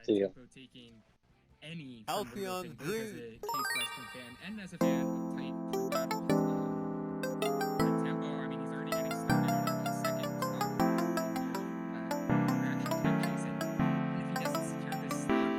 See ya. Tempo taking any from Rudolph both as a Case Western fan and as a fan of tight crew battles. But Tempo, I mean, he's already getting started on a second stock reaction tech chase, and even if he doesn't secure this stock, that's a lot of percent.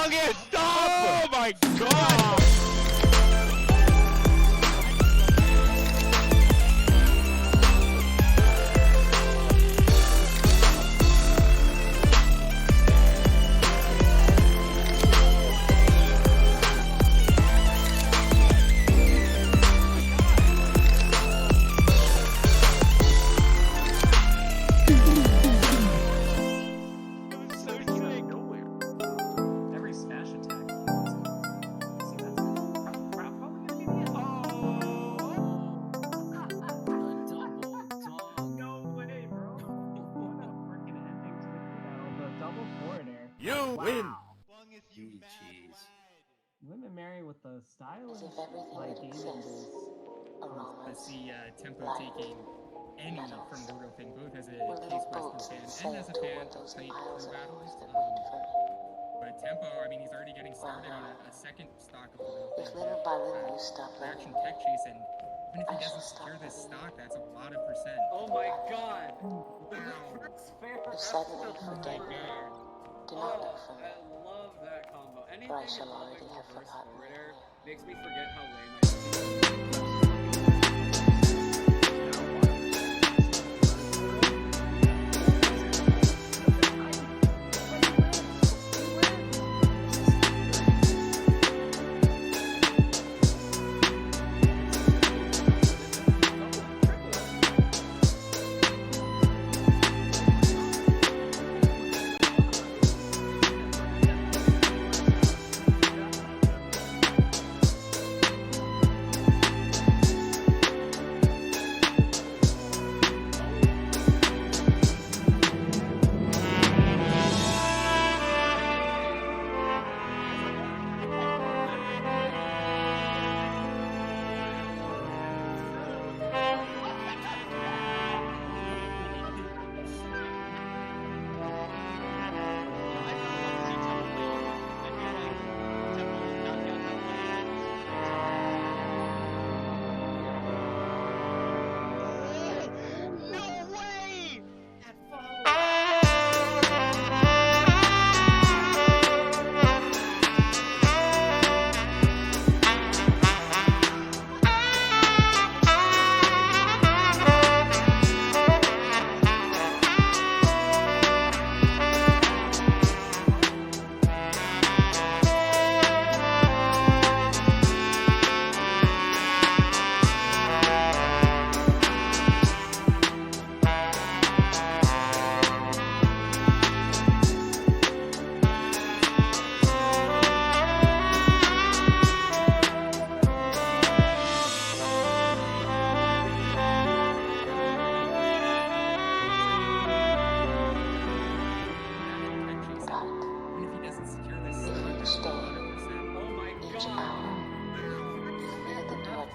Oh my god! Oh my god! Every smash attack. See, that's probably gonna be the end. No way, bro. What a freaking ending to the battle. The double forward air. You win! Women marry with the style As if of everything like that Asian exists, dudes. aromas, Let's see Tempo taking any from Rudolph both as a were Case little Western boats fan that and as a sailed fan toward of those tight piles crew of battles. noise that waited for me. But Tempo, I mean, he's already getting started on a second stock of Rudolph If little by little you stop reaction loving tech me, chase, and even if he I shall doesn't stop secure this loving stock, you. that's a lot of percent. Oh my god! you suddenly forget me. Do not look for me, I love that combo. Anything for I shall involving already have reverse forgotten forward air you. makes me forget how lame I am.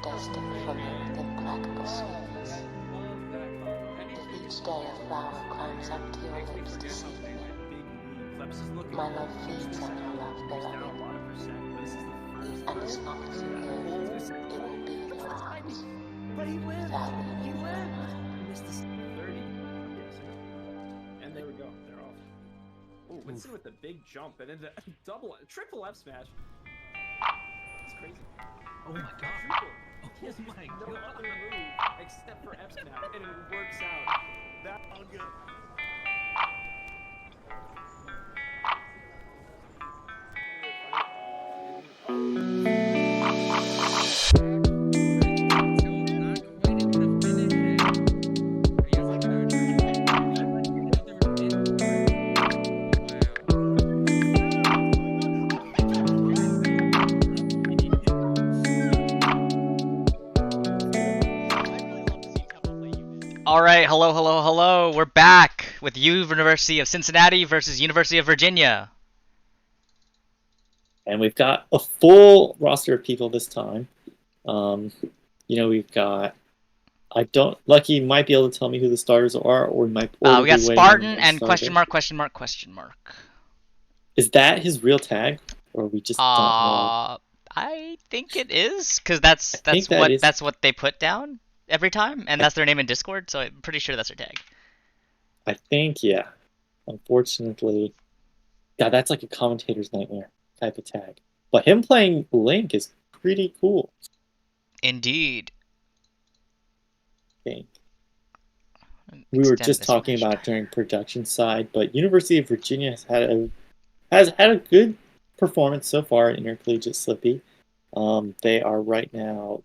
destined for me with implacable sweetness. If each day a flower climbs up to your lips to seek me, my love feeds on your love, beloved. And as long as you live, it will be in your hearts. But he wins! Valid He in your wins! mind. I missed this 30, I'm guessing. And there we go, they're off. Oh, Winston with the big jump and then the triple F smash. It's crazy. Oh my god. Triple. Oh my No god. other move except for F smash, and it works out. That all good. Alright, hello. We're back with University of Cincinnati versus University of Virginia. And we've got a full roster of people this time. We've got... Lucky might be able to tell me who the starters are, or we might... we got Spartan and question mark. Is that his real tag? Or we just don't know? I think it is, because that's what they put down every time, and that's their name in Discord, so I'm pretty sure that's their tag. I think, yeah. Unfortunately, God, that's like a commentator's nightmare type of tag. But him playing Link is pretty cool. Indeed. I think. We were just talking about during production side, but University of Virginia has had a good performance so far in Intercollegiate Slippy. They are right now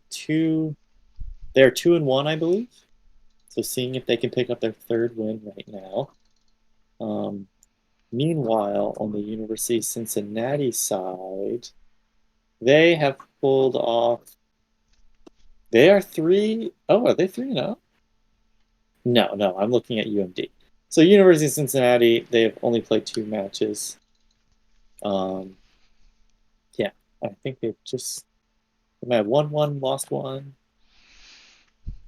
they're 2-1, I believe. So seeing if they can pick up their third win right now. Meanwhile, on the University of Cincinnati side, they have pulled off. They are 3. Oh, are they 3-0? No, I'm looking at UMD. So University of Cincinnati, they've only played 2 matches. Yeah, I think they might have won 1, lost 1.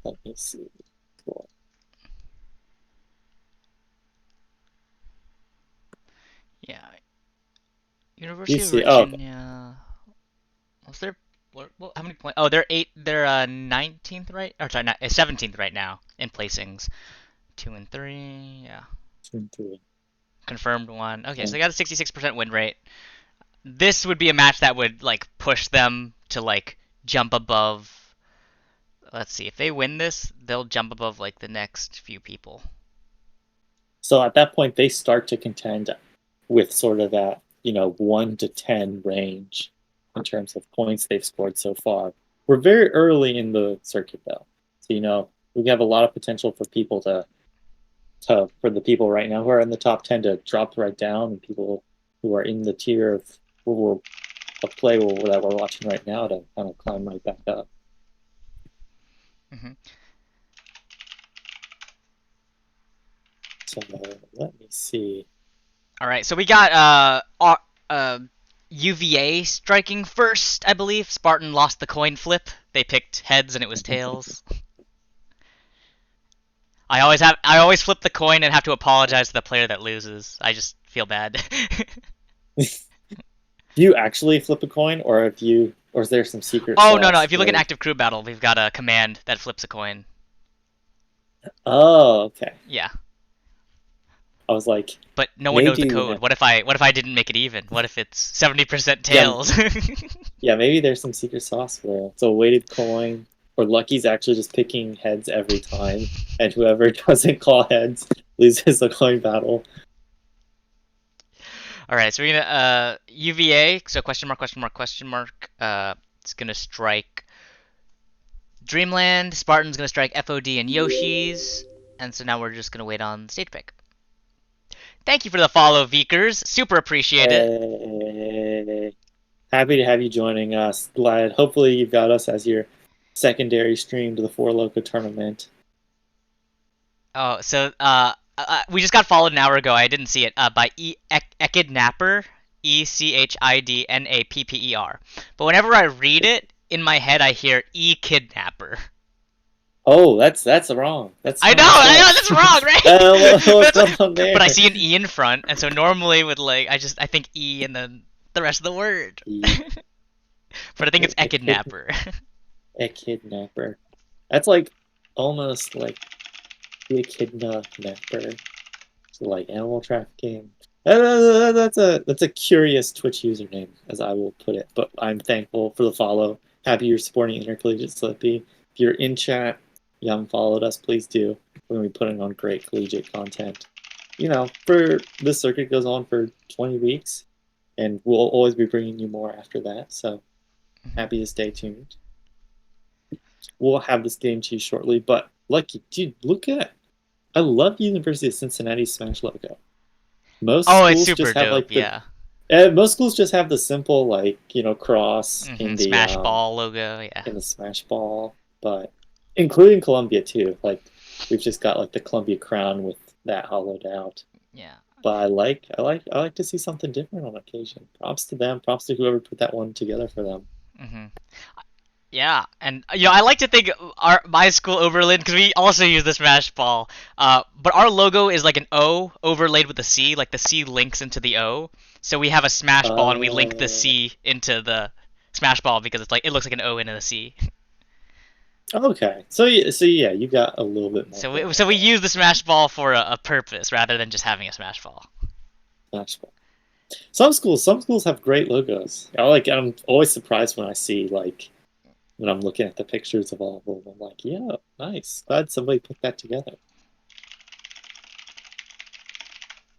Let me see. Cool. Yeah. University of Virginia. Was there? How many points? Oh, they're 19th right? Or sorry, 17th right now in placings. 2 and 3. Yeah. 2 and 3. Confirmed 1. Okay, so they got a 66% win rate. This would be a match that would push them to jump above. Let's see, if they win this, they'll jump above the next few people. So at that point, they start to contend with sort of that 1 to 10 range in terms of points they've scored so far. We're very early in the circuit though, so we have a lot of potential for people for the people right now who are in the top 10 to drop right down, and people who are in the tier of play that we're watching right now to kind of climb right back up. Mm-hmm. So let me see. All right, so we got UVA striking first, I believe. Spartan lost the coin flip. They picked heads and it was tails. I always flip the coin and have to apologize to the player that loses. I just feel bad. Do you actually flip a coin, or is there some secret? Oh no! If you look at Active Crew Battle, we've got a command that flips a coin. Oh, okay. Yeah. I was like, but no one knows the code. What if I didn't make it even? What if it's 70% tails? Yeah, maybe there's some secret sauce where it's a weighted coin, or Lucky's actually just picking heads every time, and whoever doesn't call heads loses the coin battle. All right, so we're gonna UVA. So question mark. It's gonna strike Dreamland. Spartan's gonna strike FOD and Yoshi's, and so now we're just gonna wait on the stage pick. Thank you for the follow, Vikers. Super appreciate it. Happy to have you joining us. Glad. Hopefully you've got us as your secondary stream to the Four Loco tournament. Oh, so we just got followed an hour ago. I didn't see it. By Echidnapper, ECHIDNAPPER. But whenever I read it in my head, I hear E-Kidnapper. Oh, that's wrong. I know that's wrong, right? What's on there? But I see an E in front, and so normally with I think E and then the rest of the word. E. But I think it's Echidnapper. Echidnapper. That's almost like the echidna napper. So animal trafficking. That's a curious Twitch username, as I will put it. But I'm thankful for the follow. Happy you're supporting Intercollegiate Slippy. If you're in chat, you haven't followed us, please do. We're gonna be putting on great collegiate content. You know, for this circuit goes on for 20 weeks, and we'll always be bringing you more after that. So happy to stay tuned. We'll have this game to you shortly. But Lucky, dude, look at. I love University of Cincinnati Smash logo. Most Oh, it's schools super just have dope. like the Yeah. most schools just have the simple like cross in the Smash ball logo. Yeah. in the Smash ball, but including Columbia too. Like we've just got like the Columbia crown with that hollowed out. Yeah. But I like to see something different on occasion. Props to them. Props to whoever put that one together for them. Yeah, and I like to think my school overlaid because we also use the Smash Ball. But our logo is like an O overlaid with a C, like the C links into the O. So we have a Smash Ball and we link the C into the Smash Ball because it's like it looks like an O into the C. Okay, so yeah, you got a little bit more. So we use the Smash Ball for a purpose rather than just having a Smash Ball. Smash Ball. Some schools have great logos. I'm always surprised when I see when I'm looking at the pictures of all of them. I'm like, yeah, nice. Glad somebody put that together.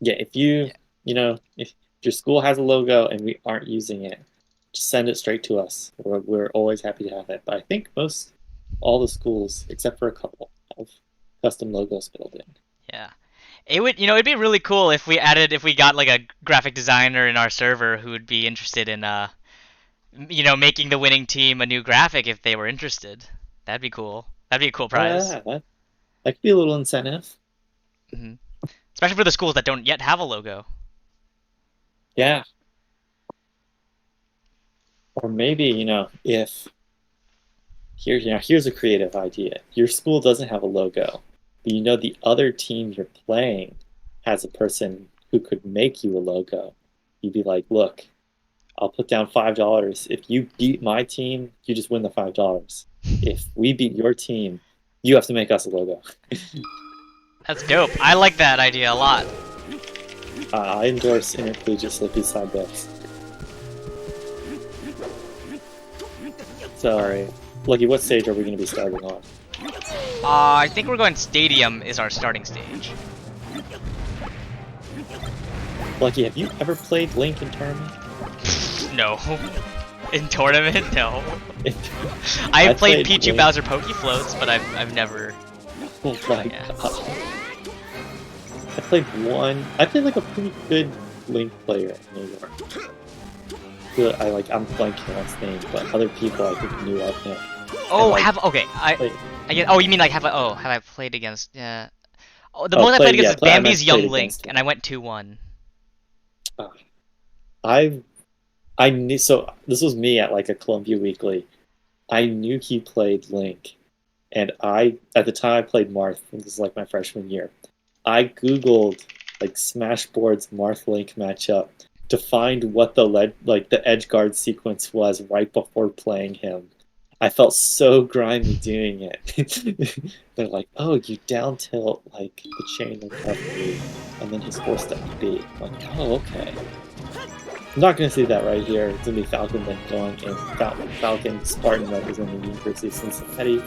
Yeah, if if your school has a logo and we aren't using it, just send it straight to us. We're always happy to have it. But I think all the schools, except for a couple, have custom logos built in. Yeah. It'd be really cool if we got like a graphic designer in our server who would be interested in making the winning team a new graphic if they were interested. That'd be cool. That'd be a cool prize. Yeah, that could be a little incentive. Especially for the schools that don't yet have a logo. Yeah. Or maybe, if here's a creative idea. Your school doesn't have a logo, but the other team you're playing has a person who could make you a logo. You'd be like, look, I'll put down $5. If you beat my team, you just win the $5. If we beat your team, you have to make us a logo. That's dope. I like that idea a lot. I endorse Intercollegiate Slippy side bets. Sorry. Lucky, what stage are we going to be starting on? I think we're going Stadium is our starting stage. Lucky, have you ever played Link in tournament? No. In tournament, no. I've played Pichu Link. Bowser Poke Floats, but I've never. Oh my god. I played like a pretty good Link player in New York. I'm blanking on his name, but other people I think knew of him. Oh, you mean like have I played against? Yeah. Oh, the most I played against is Bambi's Young Link, and I went 2-1. I knew, so this was me at like a Columbia Weekly. I knew he played Link, and at the time I played Marth. I think this is like my freshman year. I googled like Smashboard's Marth Link matchup to find what the edge guard sequence was right before playing him. I felt so grimy doing it. They're like, oh, you down tilt like the chain recovery, and then he's forced to beat. I'm like, oh, okay. I'm not going to see that right here. It's going to be Falcon then going in. Falcon Spartan representing the University of Cincinnati,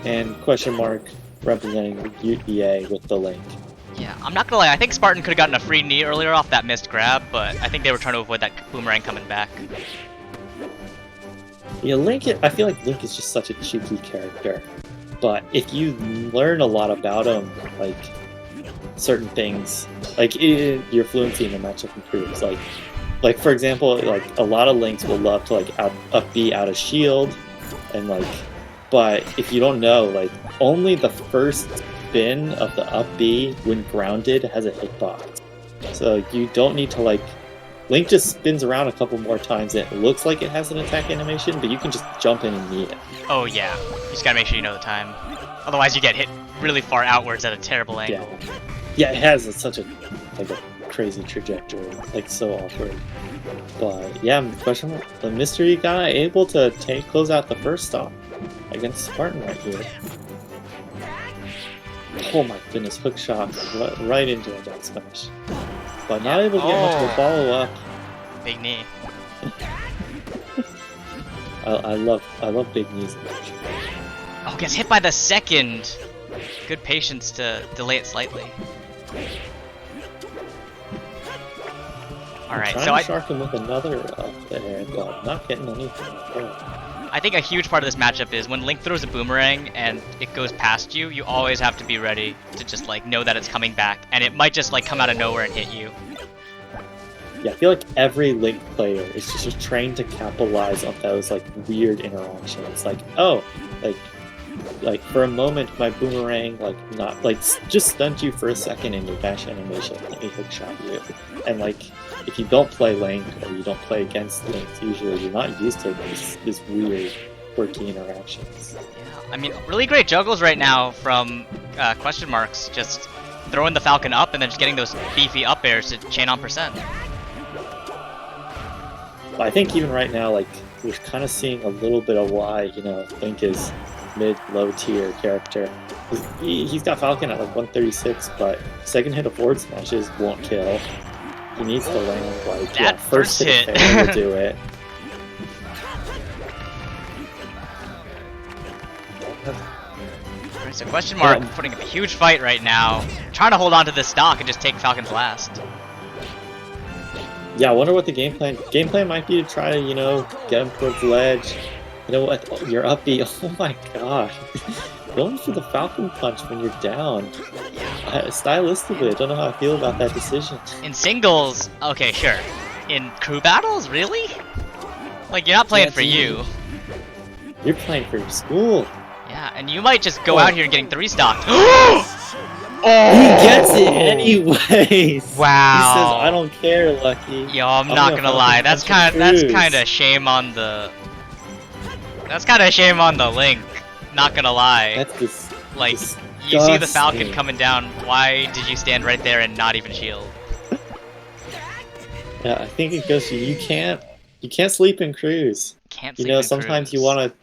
and question mark representing the UVA with the Link. Yeah, I'm not gonna lie, I think Spartan could have gotten a free knee earlier off that missed grab, but I think they were trying to avoid that boomerang coming back. Yeah, I feel like Link is just such a cheeky character, but if you learn a lot about him, like certain things, like your fluency in the matchup improves. Like for example, like a lot of Links will love to like up B out of shield, and but if you don't know, like only the first spin of the up B when grounded has a hitbox. So you don't need to Link just spins around a couple more times and it looks like it has an attack animation, but you can just jump in and knee it. Oh yeah, you just gotta make sure you know the time. Otherwise you get hit really far outwards at a terrible angle. Yeah, it has such a crazy trajectory, so awkward. But yeah, question, the mystery guy able to close out the first stop against Spartan right here. Oh my goodness, hook shot right into a down smash. but not able to get much of a follow-up. Big knee. I love big knees. Oh, gets hit by the second. Good patience to delay it slightly. All right, so trying to shark him with another up there, but not getting anything. I think a huge part of this matchup is when Link throws a boomerang and it goes past you, you always have to be ready to just like know that it's coming back, and it might just like come out of nowhere and hit you. Yeah, I feel like every Link player is just trained to capitalize on those like weird interactions. Like, oh, like for a moment my boomerang just stunned you for a second in your dash animation. Let me hookshot you. And like, if you don't play Link or you don't play against Link, usually you're not used to this weird, quirky interactions. Yeah, I mean, really great juggles right now from question marks, just throwing the Falcon up and then just getting those beefy up airs to chain on percent. But I think even right now, like, we're kind of seeing a little bit of why, Link is mid-low tier character. He's got Falcon at like 136, but second hit of forward smashes won't kill. He needs to land like first hit will do it. Alright, so question mark putting up a huge fight right now, trying to hold on to this stock and just take Falcon's last. Yeah, I wonder what the game plan might be to try to, get him towards the ledge. You know what? You're up B. Oh my god. Going for the Falcon punch when you're down. Stylistically, I don't know how I feel about that decision. In singles, okay, sure. In crew battles, really? Like, you're not playing for you. You're playing for your school. Yeah, and you might just go out here getting 3-stocked. He gets it anyways. Wow. He says, "I don't care, Lucky." Yo, I'm not gonna lie. That's kind of shame on the. That's kind of shame on the Link. Not gonna lie. That's just like you see the Falcon coming down. Why did you stand right there and not even shield? Yeah, I think it goes to you can't sleep in crews. Can't sleep in sometimes crews.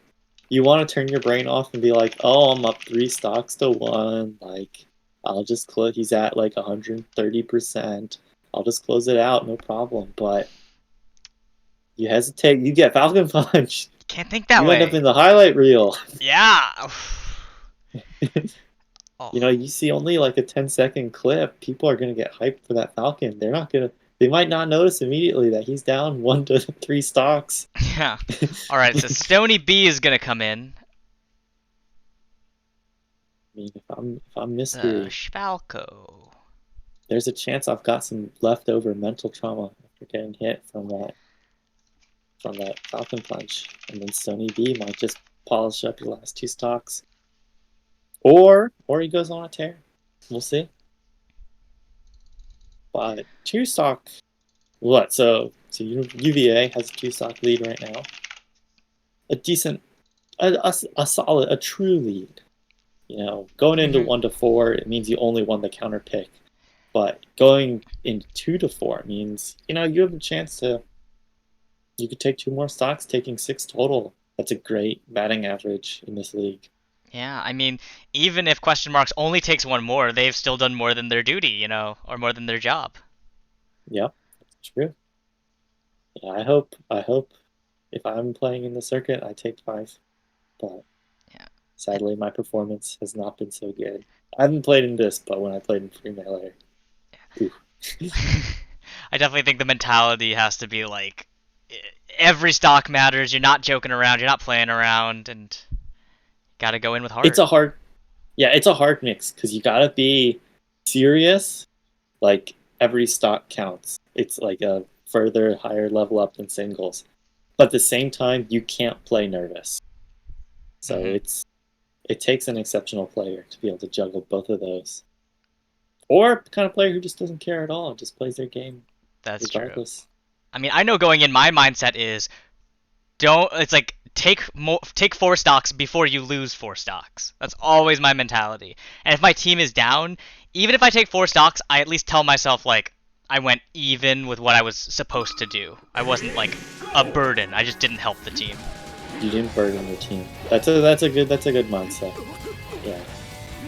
you wanna turn your brain off and be like, oh, I'm up 3 stocks to 1. Like, I'll just close. He's at like 130%. I'll just close it out, no problem. But you hesitate, you get Falcon punch. Can't think that way. You end up in the highlight reel. Yeah. You see only like a 10-second clip. People are gonna get hyped for that Falcon. They might not notice immediately that he's down 1 to 3 stocks. Yeah. All right. So Stony B is gonna come in. I mean, if I'm Mystery, Spalco. There's a chance I've got some leftover mental trauma after getting hit from that Falcon punch, and then Stony B might just polish up your last 2 stocks, or he goes on a tear. We'll see. But 2 stock, what? So UVA has a 2 stock lead right now. A decent, a solid, a true lead. Going into 1 to 4, it means you only won the counter pick. But going into 2 to 4 means, you have a chance to, you could take 2 more stocks, taking 6 total. That's a great batting average in this league. Yeah, I mean, even if question marks only takes 1 more, they've still done more than their duty, or more than their job. Yep, that's true. Yeah, I hope if I'm playing in the circuit, I take 5. But sadly, my performance has not been so good. I haven't played in this, but when I played in Free Melee, I definitely think the mentality has to be like, every stock matters. You're not joking around. You're not playing around, and gotta go in with heart. It's a hard mix because you gotta be serious. Like, every stock counts. It's like a further higher level up than singles, but at the same time, you can't play nervous. So it takes an exceptional player to be able to juggle both of those. Or the kind of player who just doesn't care at all and just plays their game. That's regardless. True. I mean, I know going in, my mindset is take 4 stocks before you lose 4 stocks. That's always my mentality. And if my team is down, even if I take 4 stocks, I at least tell myself like I went even with what I was supposed to do. I wasn't like a burden. I just didn't help the team. You didn't burden your team. That's a good mindset. Yeah,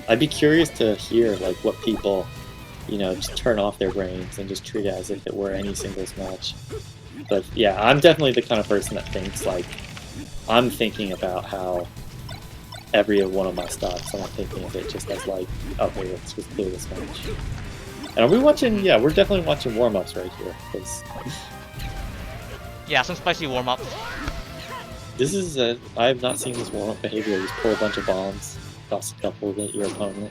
I'd be curious to hear like what people just turn off their brains and just treat it as if it were any singles match. But yeah, I'm definitely the kind of person that thinks like I'm thinking about how every one of my stocks, I'm not thinking of it just as like, okay, let's just play this match. And are we watching? Yeah, we're definitely watching warm-ups right here. Yeah, some spicy warm-up. This is I have not seen this warm-up behavior. Just pull a bunch of bombs, toss a couple at your opponent.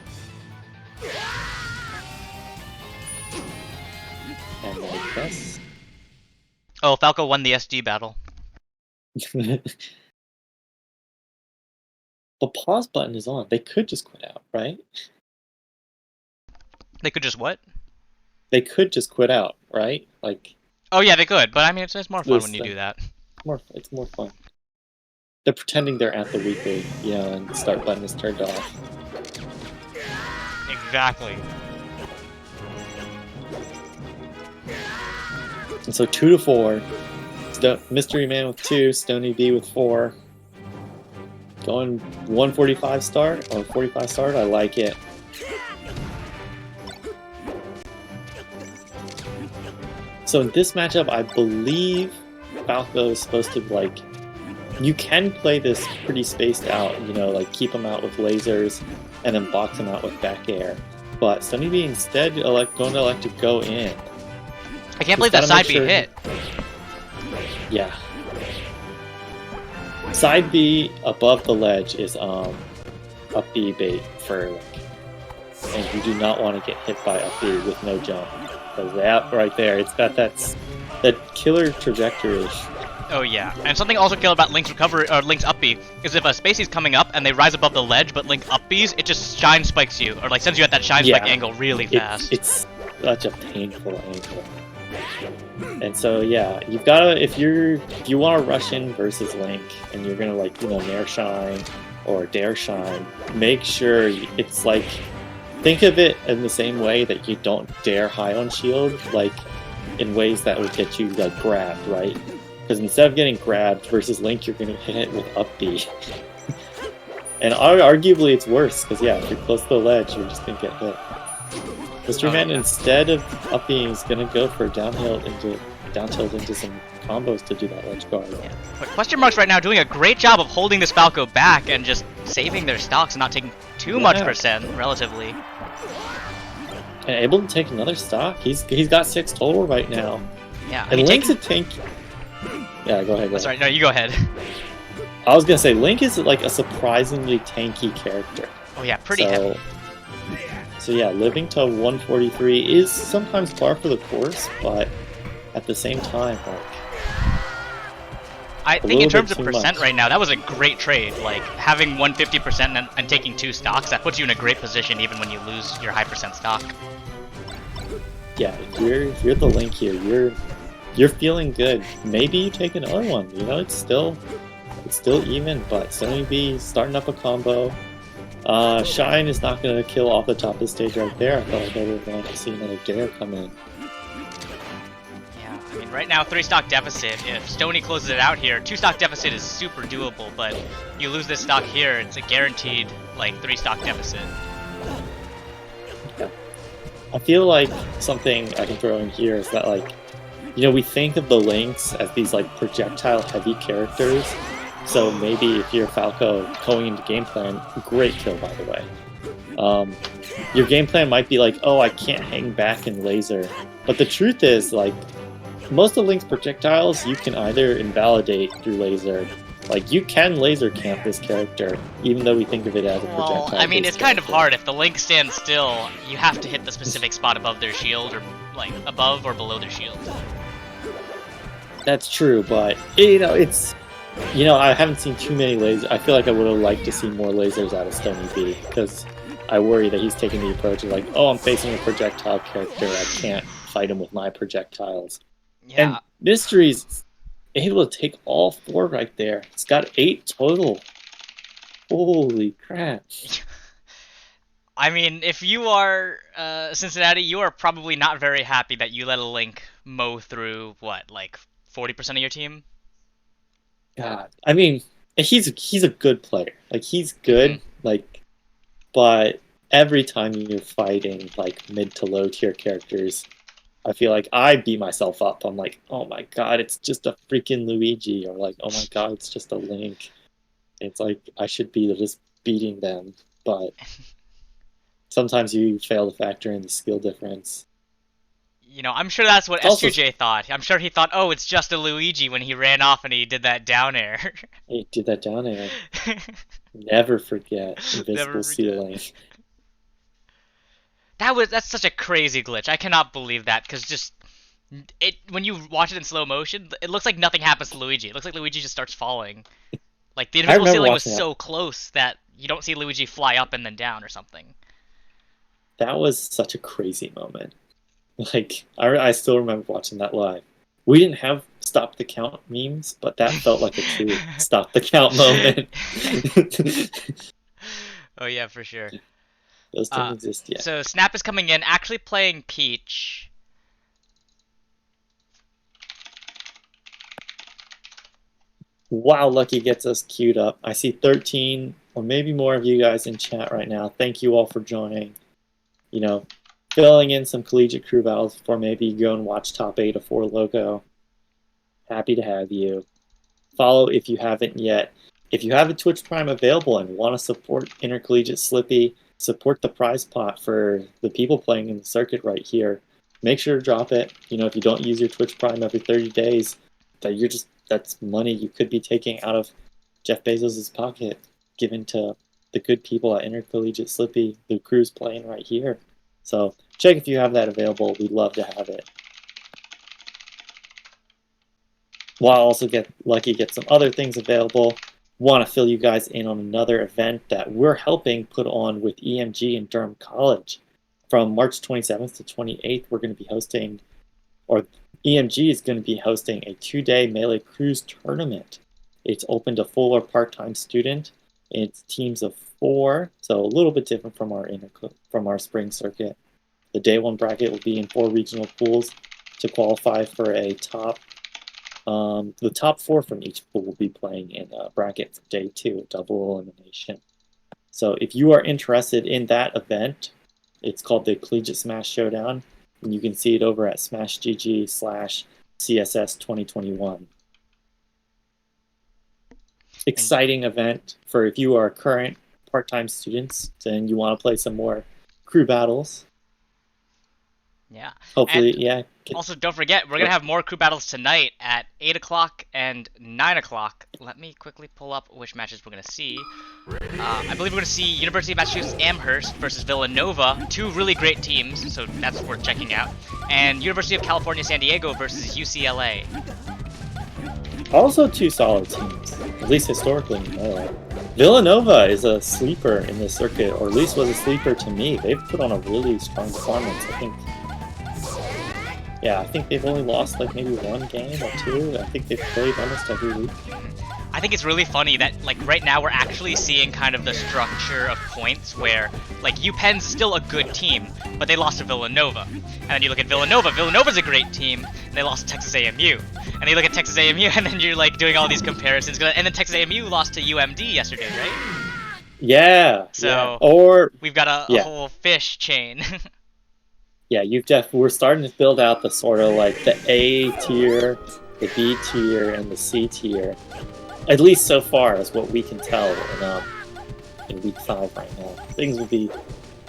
And like this. Oh, Falco won the SD battle. The pause button is on. They could just quit out, right? They could just what? They could just quit out, right? Like. Oh yeah, they could, but I mean, it's more fun when you do that. It's more fun. They're pretending they're at the weekly, and the start button is turned off. Exactly. And so 2 to 4. Mystery Man with 2, Stony B with 4. Going 145 start or 45 start, I like it. So in this matchup, I believe Falco is supposed to like. You can play this pretty spaced out, like keep him out with lasers and then box him out with back air. But Stony B instead going to elect to go in. I can't believe that side B hit. Yeah. Side B above the ledge is up B bait for Link. And you do not want to get hit by up B with no jump. Because that right there, it's got that killer trajectory. Oh yeah, and something also killer about Link's recovery or Link's up B is if a Spacey's coming up and they rise above the ledge, but Link up B's, it just shine spikes you or like sends you at that shine spike angle really fast. It's such a painful angle. And so yeah, you've gotta if you want to rush in versus Link and you're gonna like Nair Shine or Dare Shine, make sure it's like think of it in the same way that you don't dare high on shield, like in ways that would get you like grabbed, right? Because instead of getting grabbed versus Link, you're gonna hit it with up B. And arguably it's worse, because yeah, if you're close to the ledge, you're just gonna get hit. Mystery Man, instead of up B, is gonna go for down tilt into some combos to do that ledge guard. Yeah. But Question Mark's right now doing a great job of holding this Falco back and just saving their stocks and not taking too much percent, relatively. And able to take another stock. He's got 6 total right now. Yeah, and Link's a tank. Yeah, go ahead. Sorry, no, you go ahead. I was gonna say Link is like a surprisingly tanky character. Oh yeah, pretty heavy. So yeah, living to 143 is sometimes par for the course, but at the same time, like. I think in terms of percent right now, that was a great trade. Like having 150% and taking 2 stocks, that puts you in a great position even when you lose your high percent stock. Yeah, you're the Link here. You're feeling good. Maybe you take another one. It's still even, but Stony B starting up a combo. Shine is not going to kill off the top of the stage right there. I thought we were going to see another Dare come in. Yeah, I mean, right now 3 stock deficit. If Stony closes it out here, 2 stock deficit is super doable, but you lose this stock here, it's a guaranteed like 3 stock deficit. Yeah. I feel like something I can throw in here is that like, we think of the Lynx as these like projectile heavy characters. So maybe if you're Falco going into game plan, great kill by the way. Your game plan might be like, oh, I can't hang back and laser. But the truth is, like, most of Link's projectiles you can either invalidate through laser. Like, you can laser camp this character, even though we think of it as a projectile. Well, I mean, it's kind of hard. If the Link stands still, you have to hit the specific spot above their shield, or like above or below their shield. That's true, but it's. I haven't seen too many lasers. I feel like I would have liked to see more lasers out of Stony B, because I worry that he's taking the approach of like, oh, I'm facing a projectile character, I can't fight him with my projectiles. Yeah. And Mystery's able to take all 4 right there. It's got 8 total. Holy crap. I mean, if you are Cincinnati, you are probably not very happy that you let a Link mow through, what, like 40% of your team? God, I mean, he's a good player. Like, he's good, but every time you're fighting like mid to low tier characters, I feel like I beat myself up. I'm like, oh my god, it's just a freaking Luigi, or like, oh my god, it's just a Link. It's like I should be just beating them, but sometimes you fail to factor in the skill difference. You know, I'm sure that's what Also- SQJ thought. I'm sure he thought, oh, it's just a Luigi when he ran off and he did that down air. He did that down air. Never forget invisible Never forget. ceiling. That's such a crazy glitch. I cannot believe that, because just when you watch it in slow motion, it looks like nothing happens to Luigi. It looks like Luigi just starts falling. Like the invisible remember ceiling was watching that. so close that you don't see Luigi fly up and then down or something. That was such a crazy moment. Like I still remember watching that live. We didn't have stop the count memes, but that felt like a true stop the count moment. Oh yeah, for sure. Those don't exist yet. So Snap is coming in, actually playing Peach. Wow, Lucky gets us queued up. I see 13 or maybe more of you guys in chat right now. Thank you all for joining. You know, filling in some collegiate crew battles before maybe you go and watch Top 8 of 4 Loco. Happy to have you. Follow if you haven't yet. If you have a Twitch Prime available and want to support Intercollegiate Slippy, support the prize pot for the people playing in the circuit right here, make sure to drop it. You know, if you don't use your Twitch Prime every 30 days, that's money you could be taking out of Jeff Bezos' pocket, given to the good people at Intercollegiate Slippy, the crew's playing right here. So check if you have that available. We'd love to have it. While also get some other things available. Want to fill you guys in on another event that we're helping put on with EMG in Durham College. From March 27th to 28th, we're going to be hosting, or EMG is going to be hosting a 2-day Melee Cruise tournament. It's open to full or part-time student. It's teams of 4, so a little bit different from our spring circuit. The day 1 bracket will be in 4 regional pools to qualify for a top. The top 4 from each pool will be playing in a bracket for day 2, double elimination. So if you are interested in that event, it's called the Collegiate Smash Showdown, and you can see it over at smashgg/CSS2021. Exciting event for if you are current part-time students and you want to play some more crew battles. Yeah. Hopefully, And yeah. Also, don't forget, we're going to have more crew battles tonight at 8 o'clock and 9 o'clock. Let me quickly pull up which matches we're going to see. I believe we're going to see University of Massachusetts Amherst versus Villanova, 2 really great teams, so that's worth checking out. And University of California San Diego versus UCLA. Also 2 solid teams, at least historically in Melee. Villanova is a sleeper in this circuit, or at least was a sleeper to me. They've put on a really strong performance, I think. Yeah, I think they've only lost like maybe 1 game or 2. I think they've played almost every week. I think it's really funny that, like, right now we're actually seeing kind of the structure of points where, like, UPenn's still a good team, but they lost to Villanova. And then you look at Villanova, Villanova's a great team, and they lost to Texas AMU. And you look at Texas AMU, and then you're, like, doing all these comparisons. And then Texas AMU lost to UMD yesterday, right? Yeah. So, yeah. Or we've got a whole fish chain. Yeah, we're starting to build out the sort of like the A tier, the B tier, and the C tier. At least so far, is what we can tell in week 5 right now. Things will be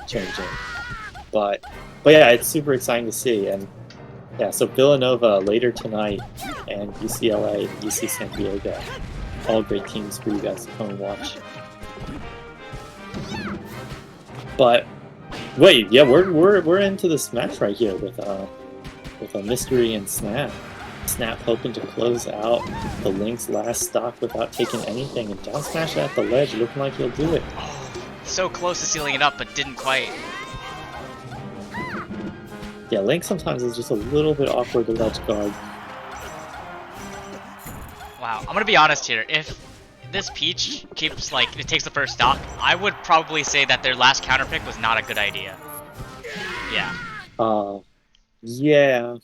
changing, but yeah, it's super exciting to see. And yeah, so Villanova later tonight, and UCLA, UC San Diego, all great teams for you guys to come and watch. But wait, yeah, we're into this match right here with a Mystery and Snap. Snap hoping to close out the Link's last stock without taking anything, and down smash at the ledge, looking like he'll do it. So close to sealing it up, but didn't quite. Yeah, Link sometimes is just a little bit awkward to ledge guard. Wow, I'm gonna be honest here. If this Peach keeps, like, it takes the first stock, I would probably say that their last counter pick was not a good idea. Yeah. Yeah.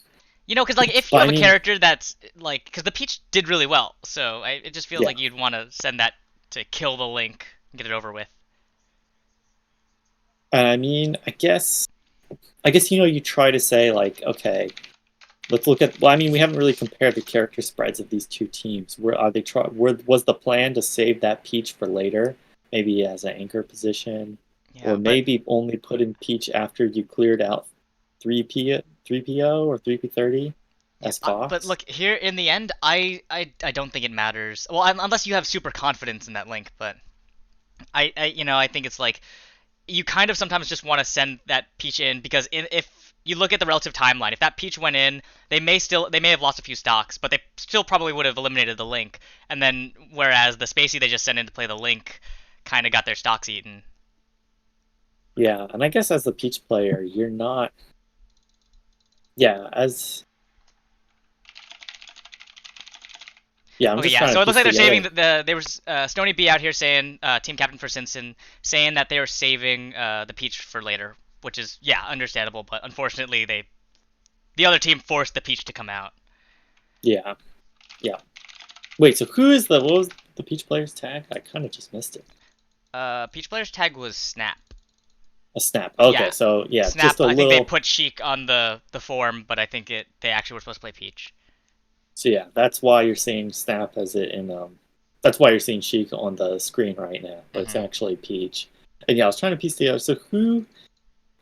You know, because, like, if you have a character that's, like, because the Peach did really well, so it just feels like you'd want to send that to kill the Link and get it over with. And I mean, I guess you try to say like, okay, let's look at. Well, I mean, we haven't really compared the character spreads of these two teams. Where are they? Was the plan to save that Peach for later, maybe as an anchor position, Yeah, or maybe only put in Peach after you cleared out 3PO or 3P30 as Fox? but look here in the end, I don't think it matters. Well, unless you have super confidence in that link, but I think it's like you kind of sometimes just want to send that Peach in because if you look at the relative timeline, if that Peach went in, they may have lost a few stocks, but they still probably would have eliminated the Link. And then whereas the Spacey they just sent in to play the Link kind of got their stocks eaten. Yeah, and I guess as the Peach player, you're not. Yeah, as. Yeah, I'm Okay, just yeah. trying So to it looks like they're piece saving together. there was Stony B out here saying team captain for Cincinnati saying that they were saving the Peach for later, which is understandable, but unfortunately the other team forced the Peach to come out. Yeah. Wait, so what was the Peach player's tag? I kind of just missed it. Peach player's tag was Snap. A Snap. Okay, Yeah. so yeah, Snap. just a I little. think they put Sheik on the form, but I think they actually were supposed to play Peach. So yeah, that's why you're seeing Snap as it in That's why you're seeing Sheik on the screen right now, but it's actually Peach. And yeah, I was trying to piece together. So who?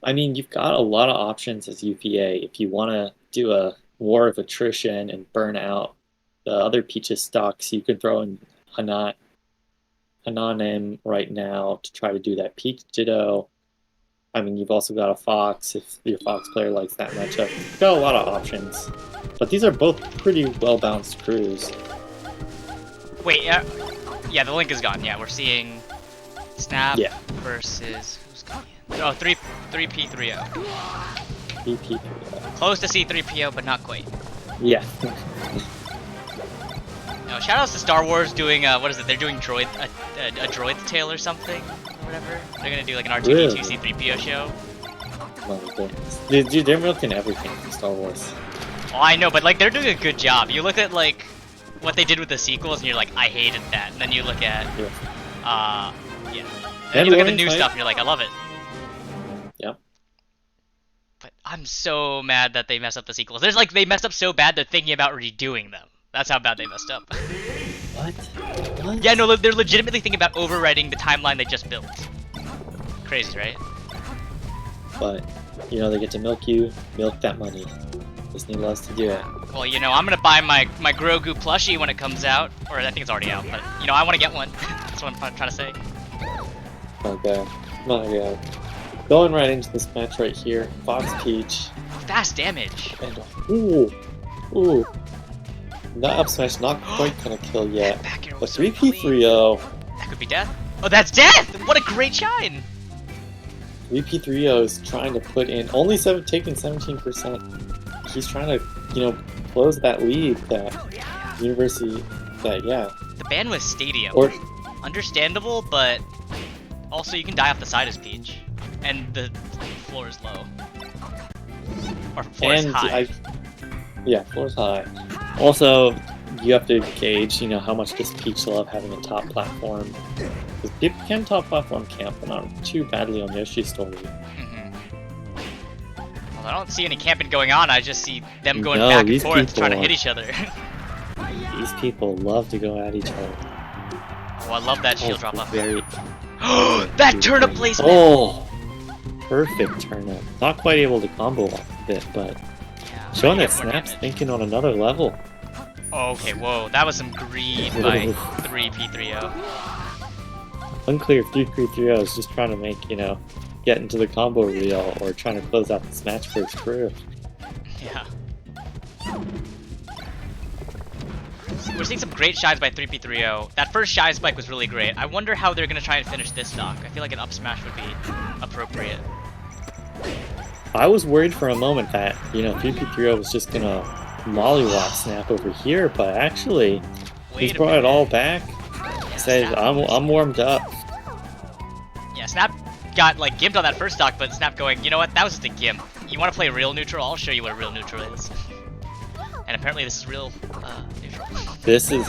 I mean, you've got a lot of options as UPA if you want to do a war of attrition and burn out the other Peach's stocks. You can throw in Hanan in right now to try to do that Peach Ditto. I mean, you've also got a Fox if your Fox player likes that matchup. You've got a lot of options. But these are both pretty well-balanced crews. Wait, yeah, the Link is gone. Yeah, we're seeing Snap versus who's coming in? Oh, 3P30. 3P30. Close to C3PO, but not quite. Yeah. No, shoutouts to Star Wars doing what is it? They're doing a droid's tale or something, or whatever. They're gonna do like an R2D2 Really? C3PO show. My goodness. Dude, they're milking everything from Star Wars. Oh, I know, but like they're doing a good job. You look at like what they did with the sequels, and you're like, I hated that. And then you look at, And you look at the new stuff, and you're like, I love it. Yep. But I'm so mad that they messed up the sequels. There's like they messed up so bad they're thinking about redoing them. That's how bad they messed up. What? Yeah, no, they're legitimately thinking about overwriting the timeline they just built. Crazy, right? But, they get to milk that money. Disney loves to do it. Well, I'm gonna buy my Grogu plushie when it comes out, or I think it's already out. But I want to get one. That's what I'm trying to say. My god. Going right into this match right here. Fox Peach. Fast damage. And ooh. That up smash not quite gonna kill yet. But 3P30. That could be death. Oh, that's death! What a great shine! 3P30 is trying to put in only taking 17%. He's trying to, close that lead that University The ban was Stadium. Or understandable, but also you can die off the side as Peach. And the floor is low. Or floor is high. Floor is high. Also, you have to gauge, how much does Peach love having a top platform. Because people can top platform camp, but not too badly on Yoshi's story. Well, I don't see any camping going on, I just see them going back and forth trying to hit each other. These people love to go at each other. Oh, I love that shield drop off. That turnip placement! Oh! Perfect turnip. Not quite able to combo off it, but showing that Snap's thinking on another level. Oh, okay, whoa, that was some greed by 3P30. Unclear if 3P30 is just trying to make, get into the combo reel or trying to close out this match for his crew. Yeah. We're seeing some great shies by 3P30. That first shy spike was really great. I wonder how they're going to try and finish this stock. I feel like an up smash would be appropriate. I was worried for a moment that, 3P30 was just going to mollywop Snap over here, but actually, he's brought it all back. Says, I'm warmed up. Yeah, Snap got like gimped on that first stock, but Snap going, you know what, that was just a gimp. You want to play real neutral? I'll show you what a real neutral is. And apparently this is real neutral. This is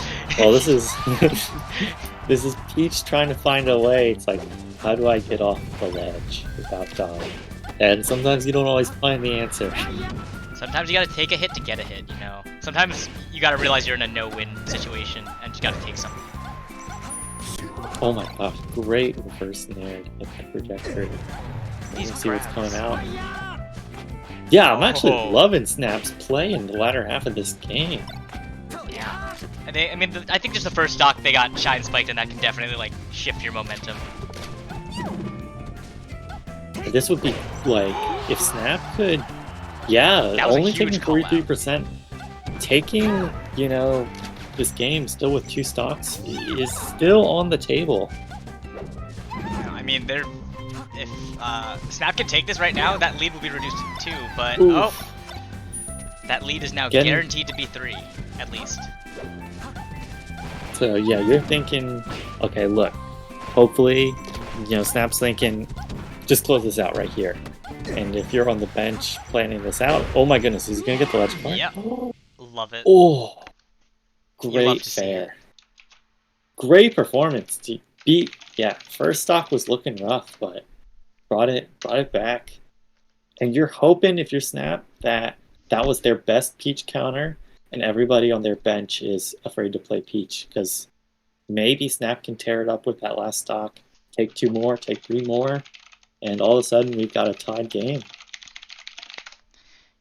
Peach trying to find a way. It's like, How do I get off the ledge without dying? And sometimes you don't always find the answer. Sometimes you gotta take a hit to get a hit, you know. Sometimes you gotta realize you're in a no-win situation and you gotta take something. Oh my gosh, great reverse nair to get that projector. Let's see what's coming out. Yeah, I'm actually loving Snap's play in the latter half of this game. Yeah. I mean, I think just the first stock they got Shine Spiked, and that can definitely, like, shift your momentum. This would be, like, if Snap could... Yeah, only taking 43%. Taking, you know, this game still with 2 stocks is still on the table. I mean, if Snap can take this right now, that lead will be reduced to 2, but Oof. that lead is now guaranteed to be 3, at least. So yeah, you're thinking, okay, look, hopefully, you know, Snap's thinking, just close this out right here. And if you're on the bench planning this out, oh my goodness, is he gonna get the ledge card? Yep, love it. Oh, great fair. Great performance to beat. Yeah, first stock was looking rough, but brought it back. And you're hoping, if you're Snap, that was their best Peach counter, and everybody on their bench is afraid to play Peach, because maybe Snap can tear it up with that last stock, take 2 more, take 3 more, and all of a sudden we've got a tied game.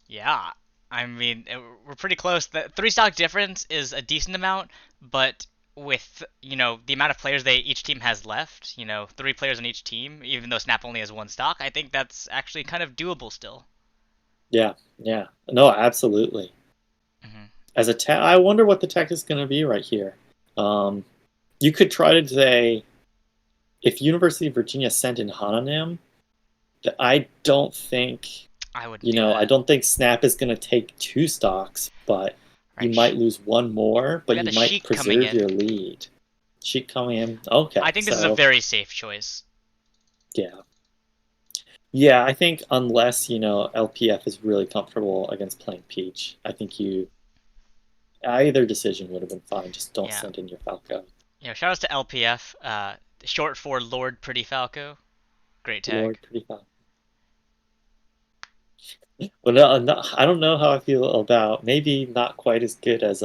Yeah, I mean, we're pretty close. The 3 stock difference is a decent amount, but with, you know, the amount of players each team has left, you know, 3 players on each team, even though Snap only has 1 stock, I think that's actually kind of doable still. Yeah. No, absolutely. As a I wonder what the tech is going to be right here. You could try to say, if University of Virginia sent in Hananim, I don't think, I don't think Snap is going to take 2 stocks, but you might lose 1 more, but you might preserve your lead. Sheik coming in. Okay. I think this is a very safe choice. Yeah. Yeah, I think unless, you know, LPF is really comfortable against playing Peach, I think either decision would have been fine. Just don't send in your Falco. You know, shout outs to LPF, short for Lord Pretty Falco. Great tag. Lord Pretty Falco. Well, no, I don't know how I feel about, maybe not quite as good as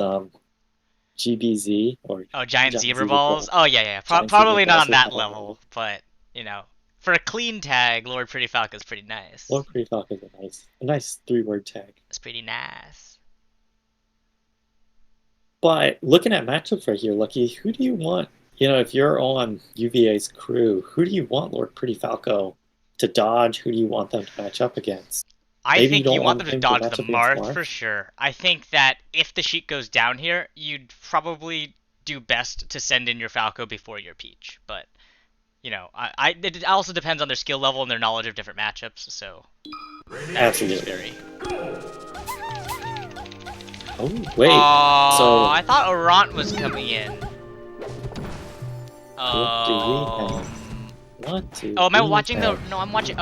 GBZ or Giant Zebra Balls. Oh yeah. Probably not on that level, but you know, for a clean tag, Lord Pretty Falco is pretty nice. Lord Pretty Falco is a nice 3-word tag. It's pretty nice. But looking at matchups right here, Lucky, who do you want? You know, if you're on UVA's crew, who do you want Lord Pretty Falco to dodge? Who do you want them to match up against? I think you want them to dodge the Marth for sure. I think that if the Sheik goes down here, you'd probably do best to send in your Falco before your Peach. But, you know, it also depends on their skill level and their knowledge of different matchups, so... Absolutely. Oh, wait. So I thought Orant was coming in. What do we have? Am I watching the... No, I'm watching...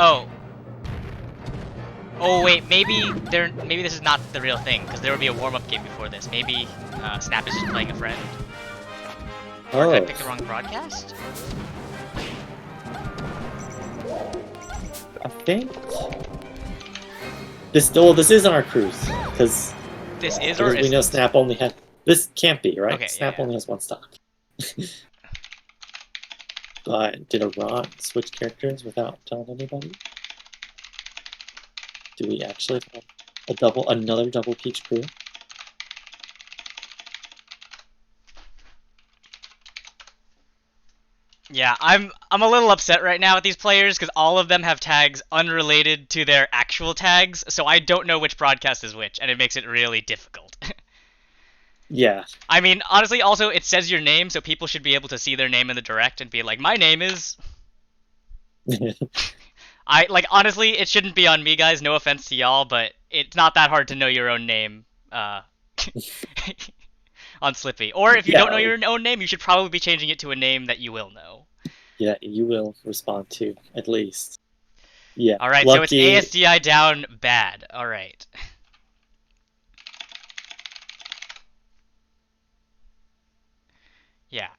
Oh wait, maybe this is not the real thing, because there would be a warm-up game before this. Maybe Snap is just playing a friend. Or did I pick the wrong broadcast? I think this isn't our cruise, because we know Snap only had... This can't be, right? Okay, Snap only has 1 stock. But did Orant switch characters without telling anybody? Do we actually have another double Peach crew? Yeah, I'm a little upset right now with these players because all of them have tags unrelated to their actual tags, so I don't know which broadcast is which, and it makes it really difficult. Yeah. I mean, honestly, also it says your name, so people should be able to see their name in the direct and be like, my name is. Honestly, it shouldn't be on me, guys. No offense to y'all, but it's not that hard to know your own name on Slippy. Or if you don't know your own name, you should probably be changing it to a name that you will know. Yeah, you will respond to, at least. Yeah. All right, so it's ASDI down bad. All right. Yeah.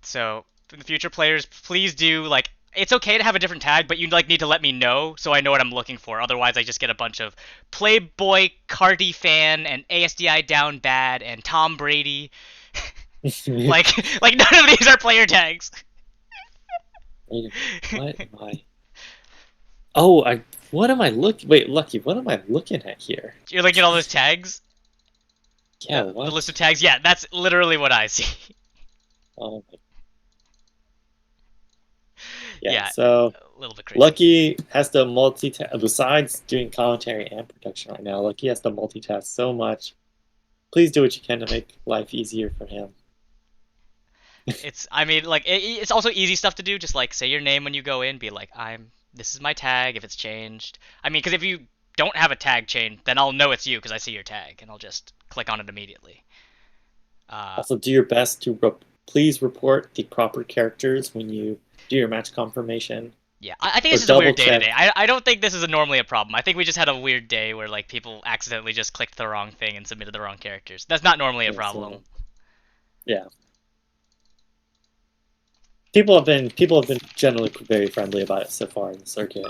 So, for the future players, please do, it's okay to have a different tag, but you like need to let me know so I know what I'm looking for. Otherwise, I just get a bunch of Playboy Cardi fan and ASDI down bad and Tom Brady. like none of these are player tags. Wait, what am I? Oh, what am I looking? Wait, Lucky, what am I looking at here? You're looking at all those tags. Yeah, the, what? the list of tags. Yeah, that's literally what I see. Oh my. Yeah, Yeah, so a little bit crazy. Lucky has to multitask. Besides doing commentary and production right now, Lucky has to multitask so much. Please do what you can to make life easier for him. I mean, like, it's also easy stuff to do. Just like say your name when you go in. Be like, this is my tag. If it's changed, I mean, because if you don't have a tag chain, then I'll know it's you because I see your tag and I'll just click on it immediately. Also, do your best to please report the proper characters when you do your match confirmation. Yeah, I think this is a weird day today. I don't think this is normally a problem. I think we just had a weird day where like people accidentally just clicked the wrong thing and submitted the wrong characters. That's not normally a problem. So, yeah. People have been generally very friendly about it so far in the circuit.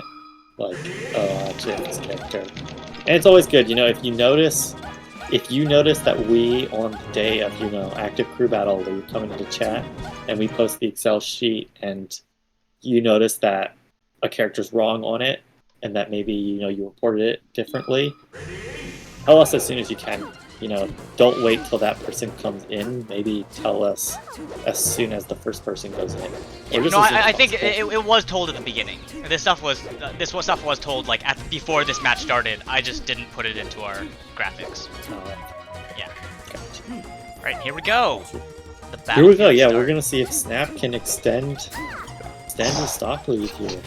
Like, oh, actually, I have this character, and it's always good, if you notice that we on the day of active crew battle, we come into chat and we post the Excel sheet, and you notice that a character's wrong on it, and that maybe you reported it differently. Tell us as soon as you can. Don't wait till that person comes in. Maybe tell us as soon as the first person goes in. Yeah, no, I think it was told at the beginning. This stuff was told like before this match started. I just didn't put it into our graphics. Yeah. All right, here we go. Here we go. Yeah, we're gonna see if Snap can extend the stock lead here.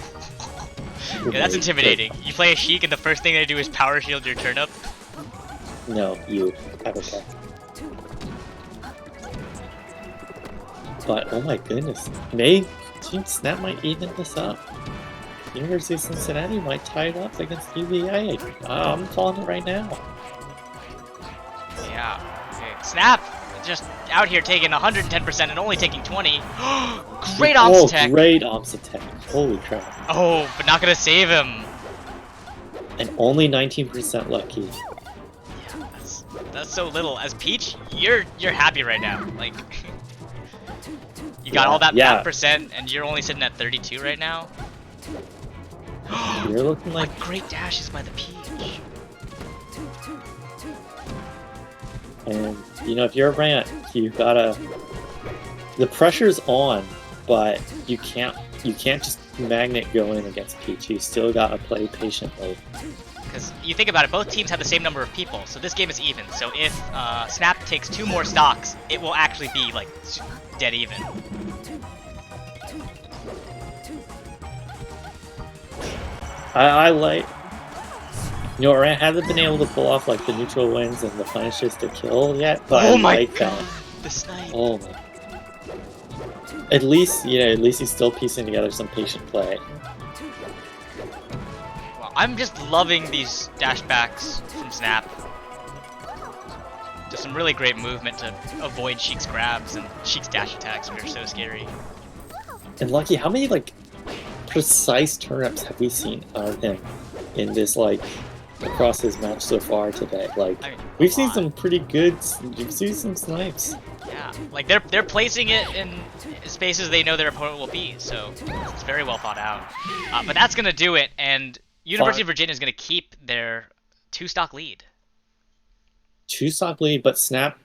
Yeah, that's intimidating. You play a Sheik and the first thing they do is power shield your turnip. No, you have a tech. But oh my goodness, Snap might even this up. University of Cincinnati might tie it up against UVA. I'm calling it right now. Yeah. Okay. Snap just out here taking 110% and only taking 20. Great Omps attack. Great Omps attack. Holy crap. Oh, but not gonna save him. And only 19% lucky. That's so little. As Peach, you're happy right now. Like, you got all that percent, and you're only sitting at 32 right now. You're looking like great dashes by the Peach. And if you're a Rant, you've gotta. The pressure's on, but you can't just magnet go in against Peach. You still gotta play patiently. Because you think about it, both teams have the same number of people, so this game is even. So if Snap takes 2 more stocks, it will actually be like dead even. I like. Rant hasn't been able to pull off like the neutral wins and the punishes to kill yet, but oh I my like God. that. The snipe. Oh my. At least he's still piecing together some patient play. I'm just loving these dashbacks from Snap. Just some really great movement to avoid Sheik's grabs and Sheik's dash attacks, which are so scary. And Lucky, how many precise turnips have we seen out of him in this across his match so far today? We've seen some pretty good. You've seen some snipes. Yeah, they're placing it in spaces they know their opponent will be, so it's very well thought out. But that's gonna do it, and University of Virginia is going to keep their 2-stock lead. 2-stock lead, but Snap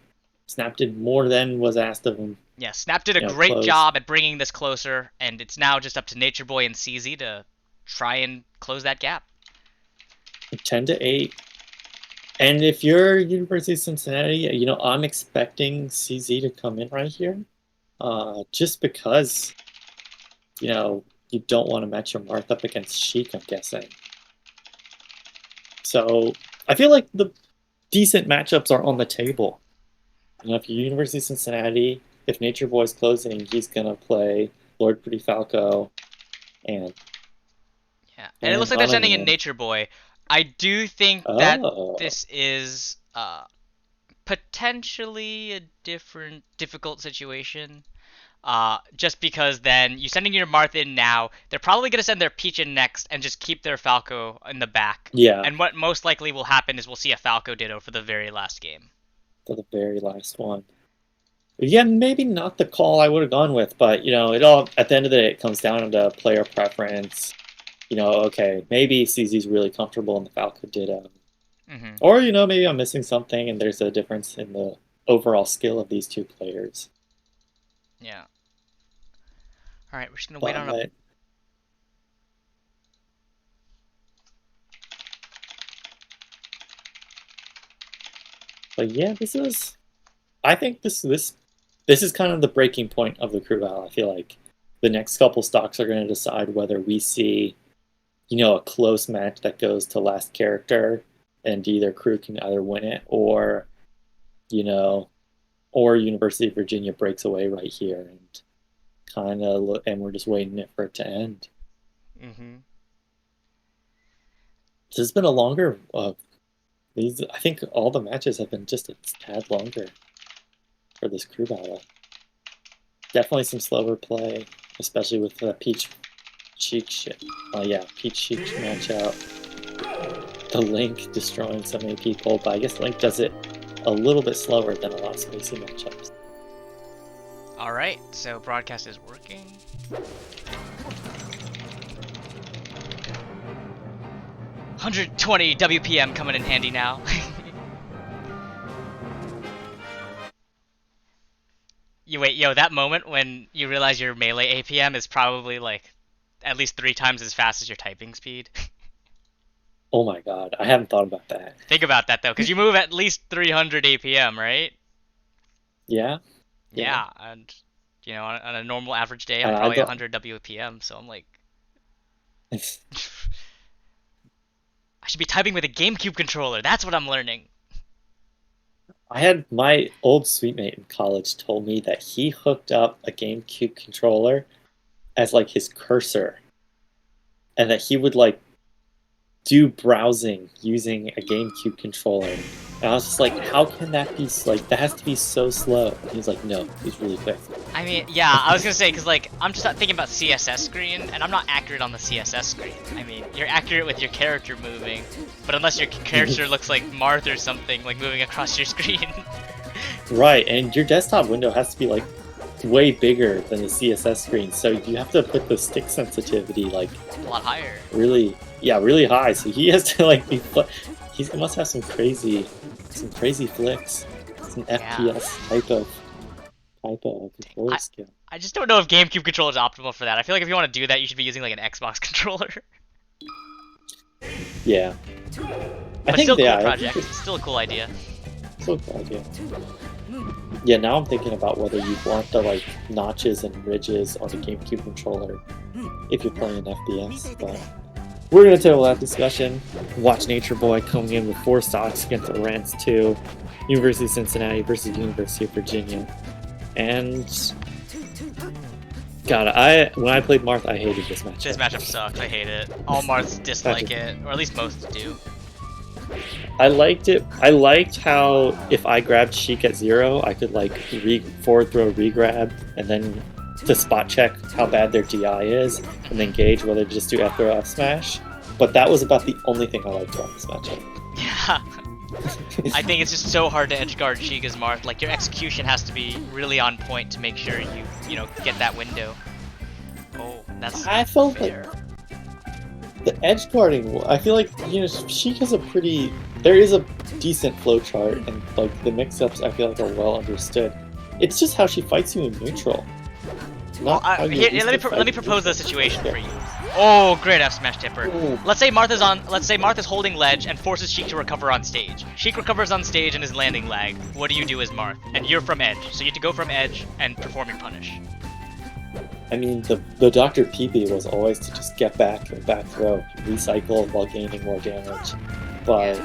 did more than was asked of him. Yeah, Snap did a great job at bringing this closer, and it's now just up to Nature Boy and CZ to try and close that gap. 10-8. And if you're University of Cincinnati, I'm expecting CZ to come in right here, just because, you don't want to match your Marth up against Sheik, I'm guessing. So I feel like the decent matchups are on the table. If you're University of Cincinnati, if Nature Boy's closing, he's gonna play Lord Pretty Falco, and it looks like they're sending in Nature Boy. I do think that this is potentially a difficult situation. Just because then you sending your Marth in now, they're probably going to send their Peach in next and just keep their Falco in the back. Yeah, And what most likely will happen is we'll see a Falco Ditto for the very last game. for the very last one. Yeah, maybe not the call I would have gone with, but you know, it all at the end of the day it comes down to player preference. You know, okay, maybe CZ's really comfortable in the Falco Ditto. Mm-hmm. Or, you know, maybe I'm missing something and there's a difference in the overall skill of these two players. Yeah. Alright, we're just gonna wait on a... But yeah, I think this is kind of the breaking point of the crew battle. I feel like the next couple stocks are going to decide whether we see, you know, a close match that goes to last character and either crew can either win it or, you know, or University of Virginia breaks away right here and kind of and we're just waiting for it to end. Mm-hmm. This has been a longer I think all the matches have been just a tad longer for this crew battle. Definitely some slower play, especially with the Peach Sheik shit. Oh yeah, Peach Sheik matchup. The Link destroying so many people, but I guess Link does it a little bit slower than a lot of spacey matchups. Alright, so broadcast is working. $120 WPM coming in handy now. Yo, that moment when you realize your melee APM is probably like at least 3 times as fast as your typing speed. Oh my god, I haven't thought about that. Think about that though, because you move at least 300 APM, right? Yeah? Yeah, and you know, on a normal average day, I'm probably 100 WPM, so I'm like... I should be typing with a GameCube controller, that's what I'm learning! I had my old suite mate in college told me that he hooked up a GameCube controller as like his cursor, and that he would like do browsing using a GameCube controller. And I was just like, how can that be, like, that has to be so slow. And he's like, no, it's really quick. I mean, yeah, I was gonna say, because, like, I'm just thinking about CSS screen, and I'm not accurate on the CSS screen. I mean, you're accurate with your character moving, but unless your character looks like Marth or something, like, moving across your screen. Right, and your desktop window has to be, like, way bigger than the CSS screen, so you have to put the stick sensitivity, like... a lot higher. Really high, so he has to, like, be... He must have some crazy flicks. Some FPS type of controller skill. I just don't know if GameCube controller is optimal for that. I feel like if you want to do that, you should be using like an Xbox controller. Yeah. But still cool project. Still a cool idea. Still a cool idea. Yeah, now I'm thinking about whether you want the like notches and ridges on the GameCube controller if you're playing FPS, but we're going to table that discussion. Watch Nature Boy coming in with 4 stocks against the Rams 2. University of Cincinnati versus University of Virginia. And... God, when I played Marth, I hated this matchup. This matchup sucks. I hate it. All Marths dislike it, or at least most do. I liked it. I liked how if I grabbed Sheik at 0, I could like forward throw regrab and then to spot check how bad their DI is and then gauge whether to just do F throw F smash. But that was about the only thing I liked about this matchup. Yeah. I think it's just so hard to edgeguard Sheik as Marth. Like your execution has to be really on point to make sure you know get that window. Oh, that's I felt fair. Like the edge guarding. I feel like Sheik has a pretty. There is a decent flowchart and like the mix-ups I feel like are well understood. It's just how she fights you in neutral. Well, let me propose a situation for you. Oh, great F smash tipper. Ooh. Let's say Marth is holding ledge and forces Sheik to recover on stage. Sheik recovers on stage and is landing lag. What do you do as Marth? And you're from edge, so you have to go from edge and perform your punish. I mean, the Dr. PP was always to just get back and back throw, recycle while gaining more damage. But,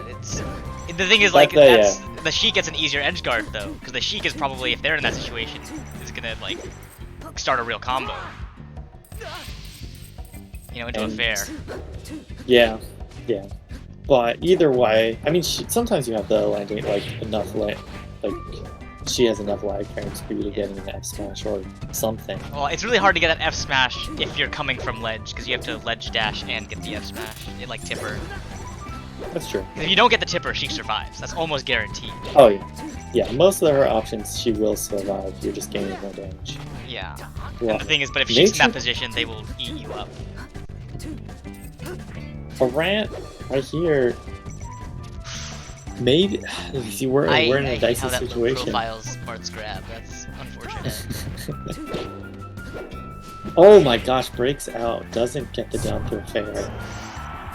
it's the thing is like the Sheik gets an easier edge guard though, because the Sheik is probably, if they're in that situation, is gonna like start a real combo. You know, into a fair. Yeah. But either way, I mean, sometimes you have the landing like enough she has enough lag frames for you to get an F smash or something. Well, it's really hard to get that F smash if you're coming from ledge, because you have to ledge dash and get the F smash. It like tipper. That's true. If you don't get the tipper, she survives. That's almost guaranteed. Oh yeah. Yeah, most of her options she will survive. You're just gaining more damage. Yeah. Well, And the thing is, but if she's in that nature- position, they will eat you up. A rant right here. Maybe see, we're in I a hate dicey how that low situation. profiles parts grab. That's unfortunate. Oh my gosh, breaks out. Doesn't get the down throw fair.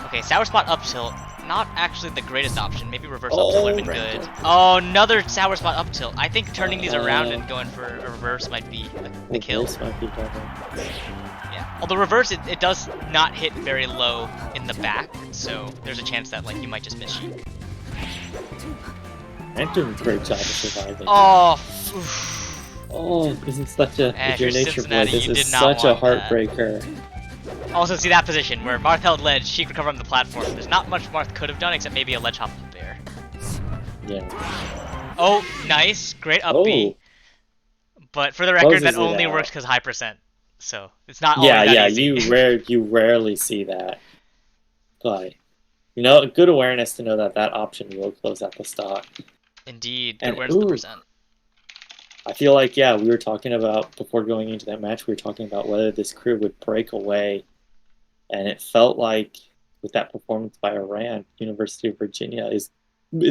Okay, sour spot up tilt. Not actually the greatest option. Maybe reverse up Oh, tilt would have been right. good. Oh, another sour spot up tilt. I think turning these around and going for a reverse might be the kill. This might be better. Yeah. Although reverse, it does not hit very low in the back, so there's a chance that like you might just miss Sheik. I'm doing a great job of surviving. Oh, oof. Oh, this is such a Eh, if you're if you're nature boy, Cincinnati, this you is did not such a want that. heartbreaker. Also, see that position where Marth held ledge, Sheik recovered on the platform. There's not much Marth could have done except maybe a ledge hop up there. Yeah. Oh, nice, great up B. But for the record, Closes that it only out. works because high percent. So it's not always Yeah, that yeah, easy. you rarely see that. But good awareness to know that that option will close out the stock. Indeed, good And, awareness of the ooh. percent. I feel like, yeah, we were talking about, before going into that match, we were talking about whether this crew would break away. And it felt like, with that performance by Iran, University of Virginia is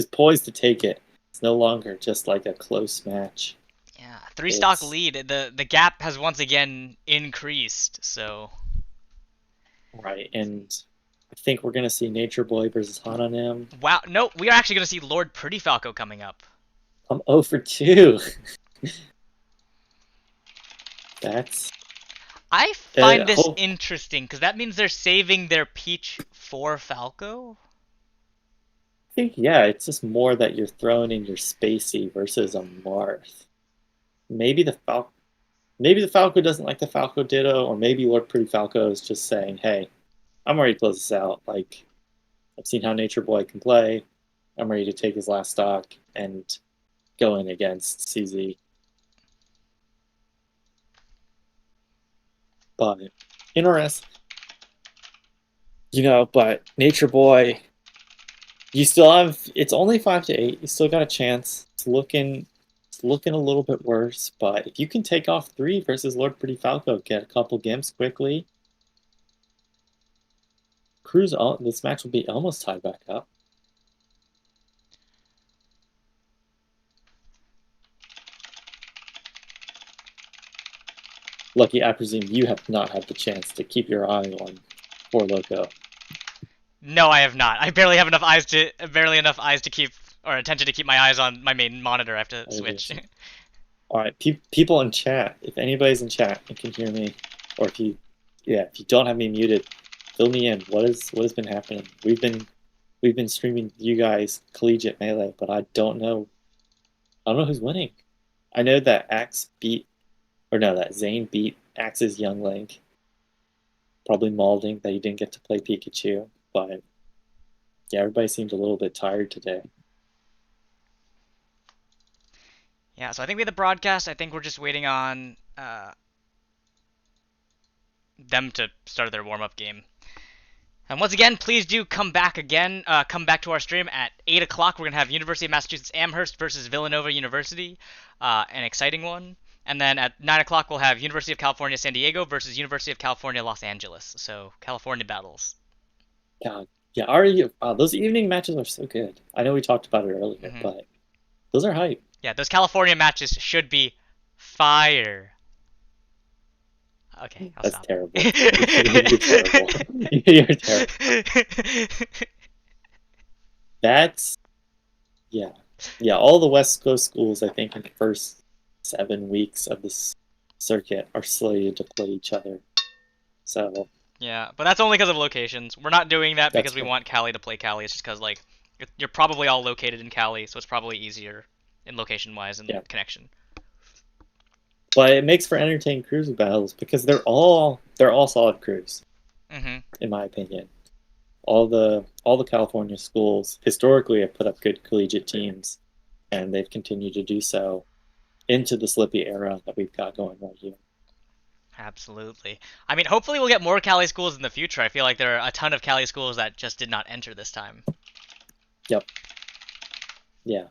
poised to take it. It's no longer just like a close match. Yeah, 3-stock It's- lead. The gap has once again increased, so... Right, and I think we're going to see Nature Boy versus Hananim. Wow, no, we are actually going to see Lord Pretty Falco coming up. I'm 0 for 2. That's... I find this hope- interesting, because that means they're saving their Peach for Falco? I think, yeah, it's just more that you're throwing in your Spacey versus a Marth. Maybe the Falco doesn't like the Falco Ditto, or maybe Lord Pretty Falco is just saying, hey, I'm ready to close this out. Like, I've seen how Nature Boy can play. I'm ready to take his last stock and go in against CZ. But interesting. But Nature Boy, you still have, it's only 5-8. You still got a chance. It's looking a little bit worse, but if you can take off 3 versus Lord Pretty Falco, get a couple gimps quickly, this match will be almost tied back up. Lucky, I presume you have not had the chance to keep your eye on Four Loco. No, I have not. I barely have enough eyes to keep, or attention to keep my eyes on my main monitor. I have to switch. All right, people in chat. If anybody's in chat and can hear me, or if you don't have me muted, fill me in. What has been happening? We've been streaming you guys collegiate melee, but I don't know who's winning. I know that that Zane beat Axe's Young Link. Probably Malding that he didn't get to play Pikachu, but yeah, everybody seemed a little bit tired today. Yeah, so I think we had the broadcast. I think we're just waiting on them to start their warm-up game. And once again, please do come back to our stream at 8 o'clock. We're going to have University of Massachusetts Amherst versus Villanova University, an exciting one. And then at 9 o'clock, we'll have University of California San Diego versus University of California Los Angeles. So, California battles. God, yeah, those evening matches are so good. I know we talked about it earlier, but those are hype. Yeah, those California matches should be fire. Okay, I'll That's stop. terrible. You're terrible. You're terrible. That's yeah. All the West Coast schools, I think, in the first 7 weeks of this circuit are slated to play each other. So yeah, but that's only because of locations. We're not doing that That's because we fair. want Cali to play Cali. It's just because like you're probably all located in Cali, so it's probably easier in location-wise and connection. but it makes for entertaining cruising battles because they're all solid crews, in my opinion. All the California schools historically have put up good collegiate teams, and they've continued to do so. into the Slippy era that we've got going right here. Absolutely. I mean, hopefully we'll get more Cali schools in the future. I feel like there are a ton of Cali schools that just did not enter this time. Yep. Yeah.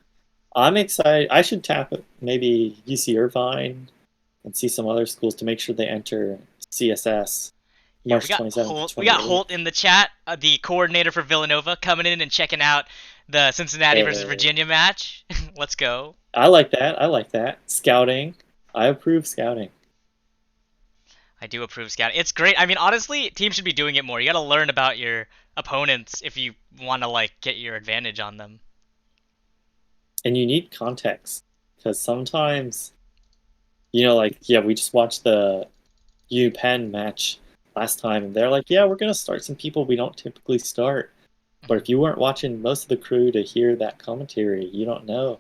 I'm excited. I should tap maybe UC Irvine and see some other schools to make sure they enter CSS Yeah, March 27th. We got Holt in the chat, the coordinator for Villanova, coming in and checking out the Cincinnati versus Virginia match. Let's go. I like that. I like that. Scouting. I approve scouting. I do approve scouting. It's great. I mean, honestly, teams should be doing it more. You got to learn about your opponents if you want to like get your advantage on them. And you need context because sometimes, you know, like we just watched the UPenn match last time, and they're like, yeah, we're gonna start some people we don't typically start. But if you weren't watching most of the crew to hear that commentary, you don't know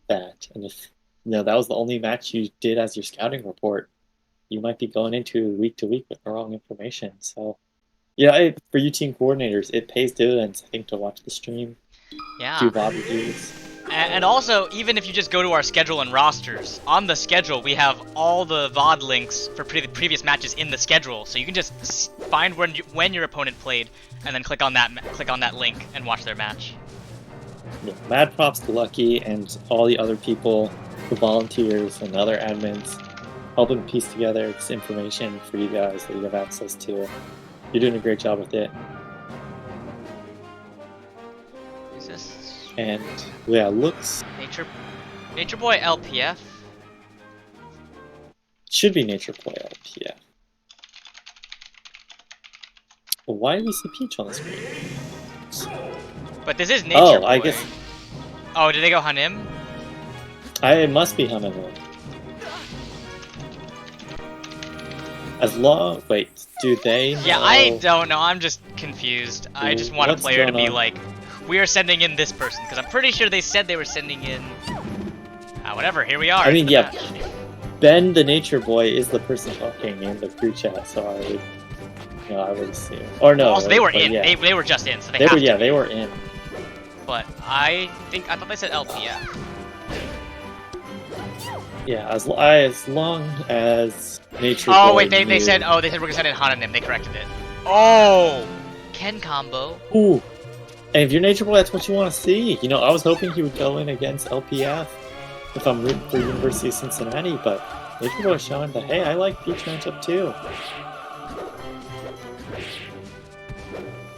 that. And if that was the only match you did as your scouting report, you might be going into week to week with the wrong information. So, yeah, for you team coordinators, it pays dividends, I think, to watch the stream. Yeah. Do VOD reviews. And also, even if you just go to our schedule and rosters, on the schedule we have all the VOD links for previous matches in the schedule, so you can just find when your opponent played, and then click on that link and watch their match. Yeah, mad props to Lucky and all the other people, the volunteers and other admins, helping piece together this information for you guys that you have access to. You're doing a great job with it. Is this? And yeah, looks Nature Boy LPF. Should be Nature Boy LPF. But why do we see Peach on the screen? But this is Nature Boy. I guess. Oh, did they go Hanem? It must be Hanem. Wait, do they know? Yeah, I don't know. I'm just confused. I just want a player to be like, we are sending in this person, because I'm pretty sure they said they were sending in. Whatever. Here we are. I mean, yeah. Ben, the Nature Boy, is the person talking in the crew chat, so I would assume. Or no. Also, they were in. Yeah. They were just in, so they have to. Yeah, they were in. But I thought they said LPF. Yeah, as long as Nature Boy. Oh wait, they said we're gonna send in Hananim. They corrected it. Oh, Ken combo. Ooh, and if you're Nature Boy, that's what you want to see. I was hoping he would go in against LPF if I'm rooting for University of Cincinnati, but Nature Boy is showing that hey, I like Peach matchup too.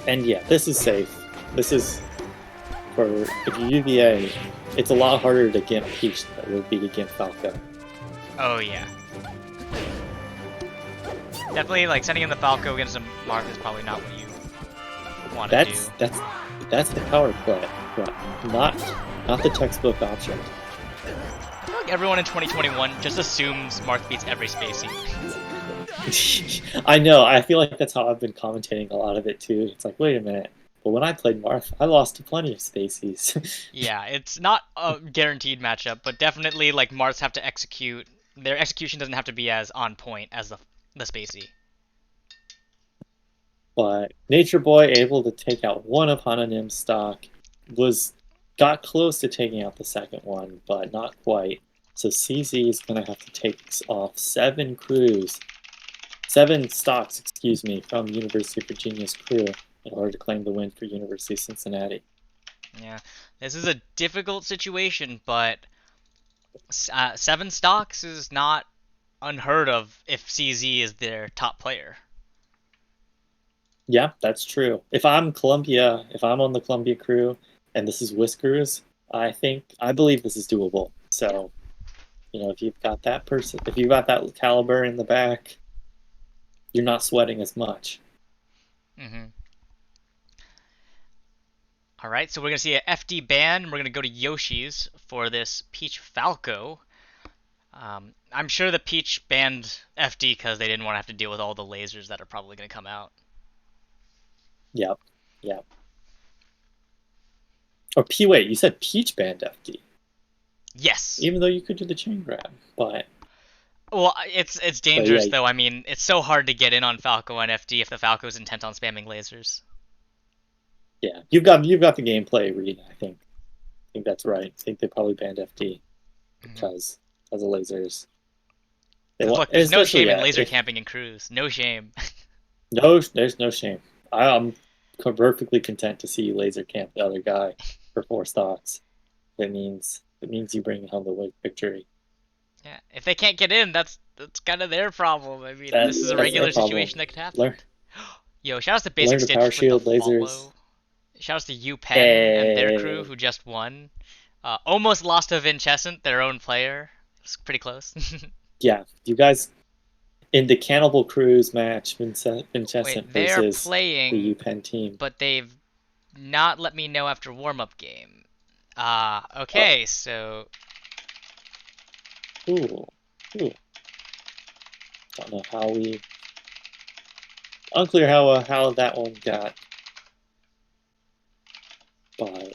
And yeah, this is safe. This is for if you're UVA. It's a lot harder to get Peach than it would be to get Falco. Oh yeah. Definitely, like sending in the Falco against a Marth is probably not what you want to do. That's the power play, but not the textbook option. I feel like everyone in 2021 just assumes Marth beats every Spacey. I know. I feel like that's how I've been commentating a lot of it too. It's like, wait a minute. But when I played Marth, I lost to plenty of Spaceys. Yeah, it's not a guaranteed matchup, but definitely like Marths have to execute. Their execution doesn't have to be as on point as the Spacey. But Nature Boy able to take out one of Hananim's stock got close to taking out the second one, but not quite. So CZ is going to have to take off 7 stocks, from University of Virginia's crew in order to claim the win for University of Cincinnati. Yeah, this is a difficult situation, but 7 stocks is not unheard of if CZ is their top player. Yeah, that's true. If I'm on the Columbia crew, and this is Whiskers, I believe this is doable. So, if you've got that person, if you've got that caliber in the back, you're not sweating as much. Mm-hmm. All right, so we're gonna see a FD ban. We're gonna go to Yoshi's for this Peach Falco. I'm sure the Peach banned FD because they didn't want to have to deal with all the lasers that are probably gonna come out. Yep. Or wait, you said Peach banned FD. Yes. Even though you could do the chain grab, but. Well, it's dangerous though. I mean, it's so hard to get in on Falco and FD if the Falco is intent on spamming lasers. Yeah, you've got the gameplay read. I think that's right. I think they probably banned FD because because of lasers. Look, there's no especially, shame in yeah, laser if- camping in crews. No shame. No, there's no shame. I'm perfectly content to see you laser camp the other guy for 4 stocks. It means you bring home the victory. Yeah, if they can't get in, that's kind of their problem. I mean, this is a That's regular their problem. situation that could happen. Learn, Yo, shoutouts to learn Basic to Stitch power with the shield follow. lasers. Shoutouts to UPenn and their crew Hey. who just won. Almost lost to Vincescent, their own player. It's pretty close. Yeah, you guys in the Cannibal Cruise match, Vincescent Wait, they're versus playing, the UPenn team. but they've not let me know after warm-up game. Okay, so Ooh. Don't know how we. Unclear how that one got. But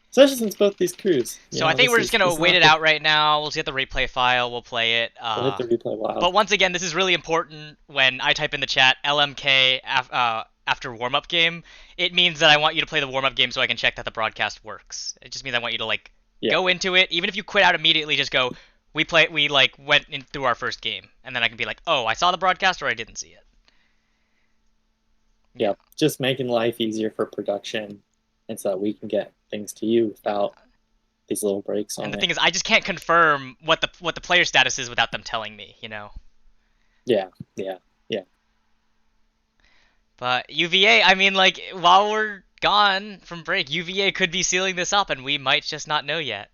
especially since both these crews. So I think we're just gonna wait it out right now. We'll get the replay file. We'll play it. We'll hit the replay. Wow. But once again, this is really important. When I type in the chat LMK after warm-up game, it means that I want you to play the warm-up game so I can check that the broadcast works. It just means I want you to go into it. Even if you quit out immediately, just go. We went in through our first game, and then I can be like, oh, I saw the broadcast or I didn't see it. Yeah, just making life easier for production, and so that we can get things to you without these little breaks on it. And the thing is, I just can't confirm what the player status is without them telling me, you know. Yeah. But UVA, I mean, while we're gone from break, UVA could be sealing this up, and we might just not know yet.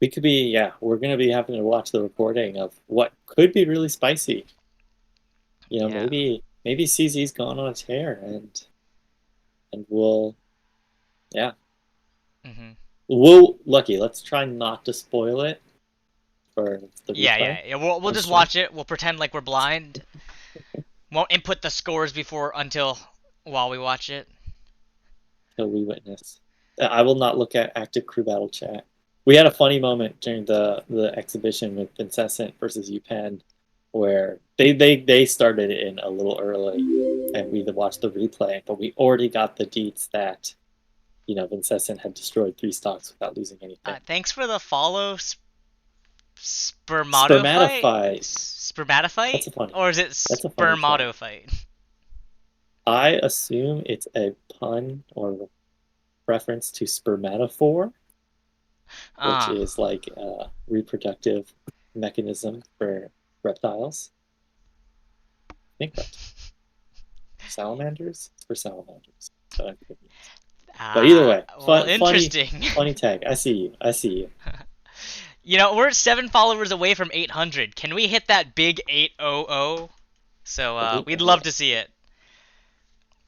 We could be, we're going to be having to watch the recording of what could be really spicy. You know, maybe CZ's gone on a tear, and we'll, lucky. Let's try not to spoil it for the replay. Yeah. We'll just watch it. We'll pretend like we're blind. Won't input the scores while we watch it. Till we witness. I will not look at active crew battle chat. We had a funny moment during the exhibition with Vincescent versus UPenn, where they started it in a little early, and we watched the replay, but we already got the deets that, you know, Vincescent had destroyed 3 stocks without losing anything. Thanks for the follow, Spermatophyte. Spermatophyte? That's a funny. Or is it Spermatophyte? I assume it's a pun or reference to spermatophore, which is like a reproductive mechanism for reptiles. I think that's salamanders. It's for salamanders. But either way, interesting. Funny tag. I see you. You know, we're 7 followers away from 800. Can we hit that big 800? So we'd love to see it.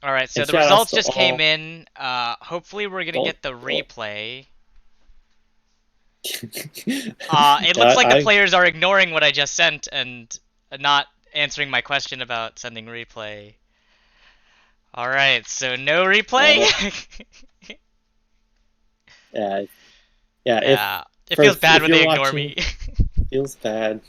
All right, so the results just came in. Hopefully we're gonna get the replay. It looks like the players are ignoring what I just sent and not answering my question about sending replay. All right, so no replay. Yeah. It feels bad when they ignore me. Feels bad.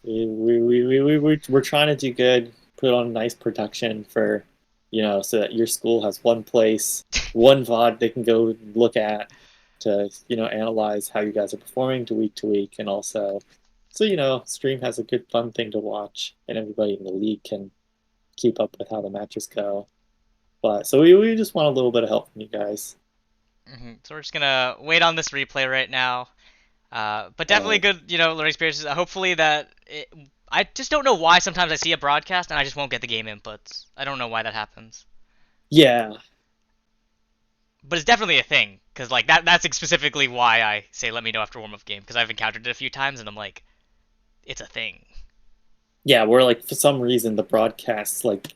We're trying to do good. Put on a nice production for, you know, so that your school has one place, one VOD they can go look at to, you know, analyze how you guys are performing to week, and also, so, you know, stream has a good fun thing to watch, and everybody in the league can keep up with how the matches go. But so we just want a little bit of help from you guys. So we're just gonna wait on this replay right now. But definitely good, you know, learning experiences. Hopefully I just don't know why sometimes I see a broadcast and I just won't get the game inputs. I don't know why that happens. Yeah. But it's definitely a thing, because like that's specifically why I say let me know after warm-up game, because I've encountered it a few times and I'm like, it's a thing. Yeah, where like for some reason the broadcasts, like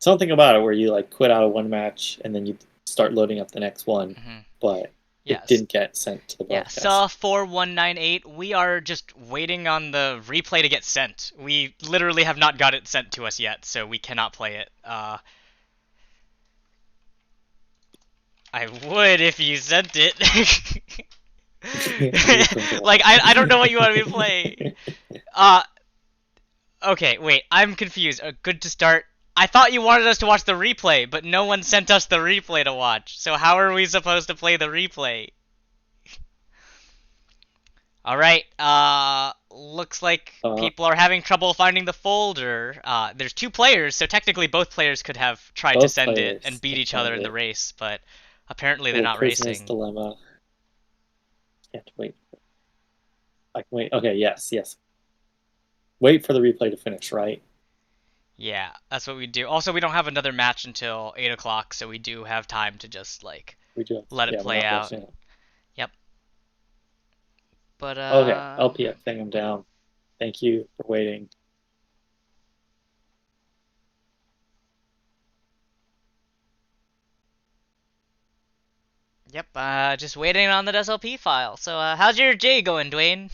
something about it where you like quit out of one match and then you start loading up the next one, but it didn't get sent to the broadcast. Yeah, SAW4198, we are just waiting on the replay to get sent. We literally have not got it sent to us yet, so we cannot play it. I would if you sent it. Like, I don't know what you want me to play. Okay, wait, I'm confused. Good to start. I thought you wanted us to watch the replay, but no one sent us the replay to watch. So how are we supposed to play the replay? All right. Looks like people are having trouble finding the folder. There's 2 players, so technically both players could have tried to Both send it players and beat can each other find in the it. race, but apparently they're Little not prisoner's racing. dilemma. Can't wait. I can wait. Okay, yes. Wait for the replay to finish, right? Yeah, that's what we do. Also, we don't have another match until 8 o'clock, so we do have time to just like We do. let it Yeah, we're play not out. rushing it. Yep. But Okay, LPF thing, I'm down. Thank you for waiting. Yep. Just waiting on that SLP file. So, how's your J going, Dwayne?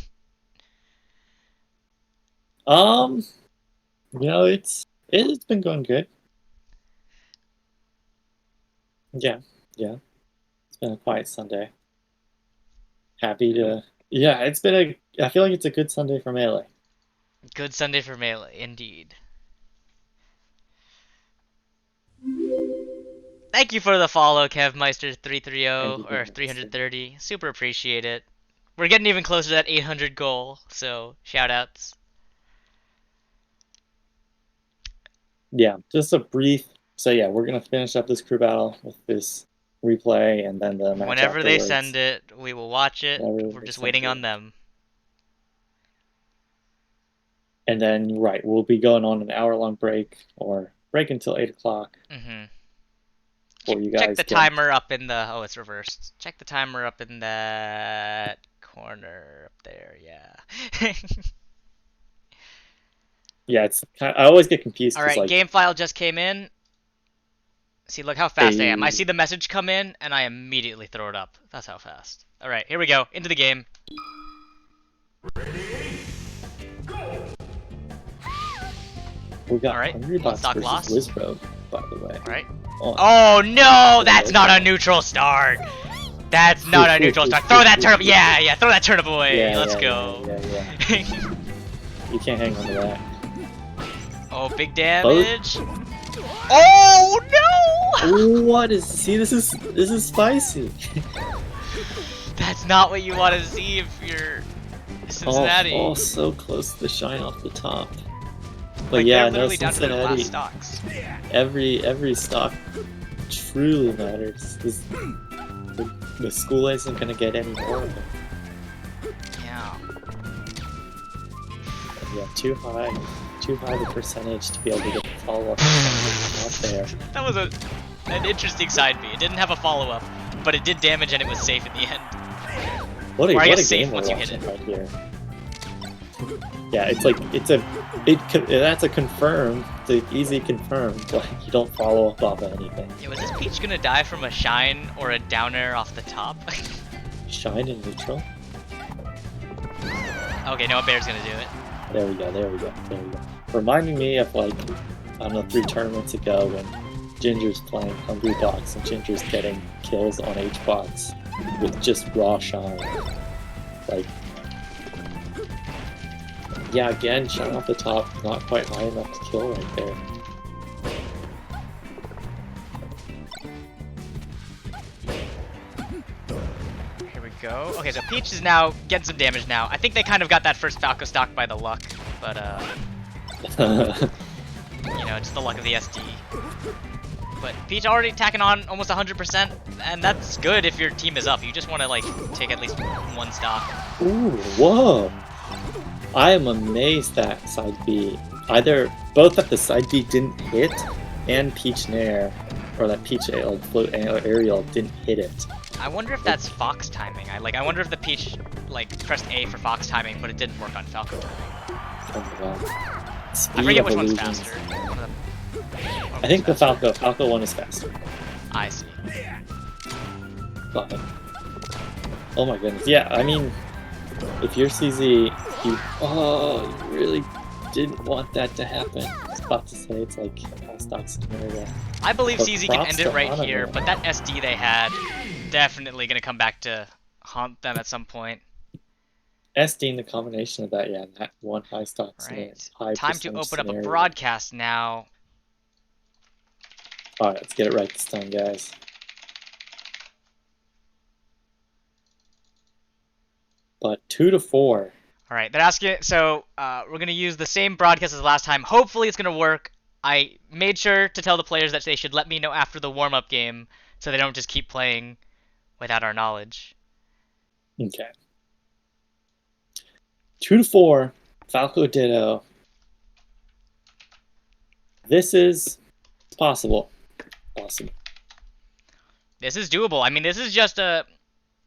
It's been going good. Yeah. It's been a quiet Sunday. Happy to. Yeah, it's been I feel like it's a good Sunday for Melee. Good Sunday for Melee, indeed. Thank you for the follow, KevMeister330 or 330. Super appreciate it. We're getting even closer to that 800 goal, so shoutouts. Yeah, just a brief. So yeah, we're gonna finish up this crew battle with this replay, and then the match Whenever afterwards. they send it, we will watch it. We're just waiting on them. And then, right, we'll be going on an hour-long break, or break until 8 o'clock. Check the timer up in the... Oh, it's reversed. Check the timer up in that corner up there, yeah. Yeah, it's kind of, I always get confused. Alright, like, game file just came in. See, look how fast I am. I see the message come in, and I immediately throw it up. That's how fast. Alright, here we go. Into the game. We got Hungrybox versus Wizroad, by the way. Alright. Oh no! That's not a neutral start! That's not a neutral start. Throw that turnip! Yeah, throw that turnip away! Let's go. Yeah. You can't hang on to that. Oh, big damage. Oh no! What is... See, this is spicy. That's not what you want to see if you're Cincinnati. Oh, so close to the shine off the top. But like, yeah, no, Cincinnati. Stocks. Every stock truly matters. The school isn't gonna get any more of them. Yeah. Yeah, too high the percentage to be able to get the follow-up out there. That was an interesting side B. It didn't have a follow-up, but it did damage and it was safe in the end. What a game safe we're once you hit it. right here. Yeah, that's a confirm, the easy confirm, but you don't follow up off of anything. Yeah, was this Peach gonna die from a shine or a down air off the top? Shine in neutral? Okay, no, Bear's gonna do it. There we go. Reminding me of, like, I don't know, 3 tournaments ago when Ginger's playing Hungrybox and Ginger's getting kills on H-Box with just raw shine. Like, yeah, again, shine off the top, not quite high enough to kill right there. Here we go. Okay, so Peach is now getting some damage now. I think they kind of got that first Falco stock by the luck, but you know, just the luck of the SD. But Peach already tacking on almost 100%, and that's good if your team is up. You just want to, like, take at least 1 stock. Ooh, whoa! I am amazed that side B, both that the side B didn't hit, and Peach Nair, or that Peach like float aerial didn't hit it. I wonder if that's Fox timing. I wonder if the Peach like pressed A for Fox timing, but it didn't work on Falco timing. Oh, wow. I forget which one's faster. I think the Falco one is faster. I see. But, oh my goodness, yeah, I mean, if you're CZ, you really didn't want that to happen. I was about to say, it's like all stock scenario. I believe CZ can end it right here, but that SD they had, definitely gonna come back to haunt them at some point. SD and the combination of that, yeah, that one high stock scenario. High time to open up a broadcast now. Alright, let's get it right this time, guys. But 2-4. All right, they're asking. So we're gonna use the same broadcast as last time. Hopefully, it's gonna work. I made sure to tell the players that they should let me know after the warm-up game, so they don't just keep playing without our knowledge. Okay. 2-4. Falco Ditto. This is possible. Possible. This is doable. I mean, this is just a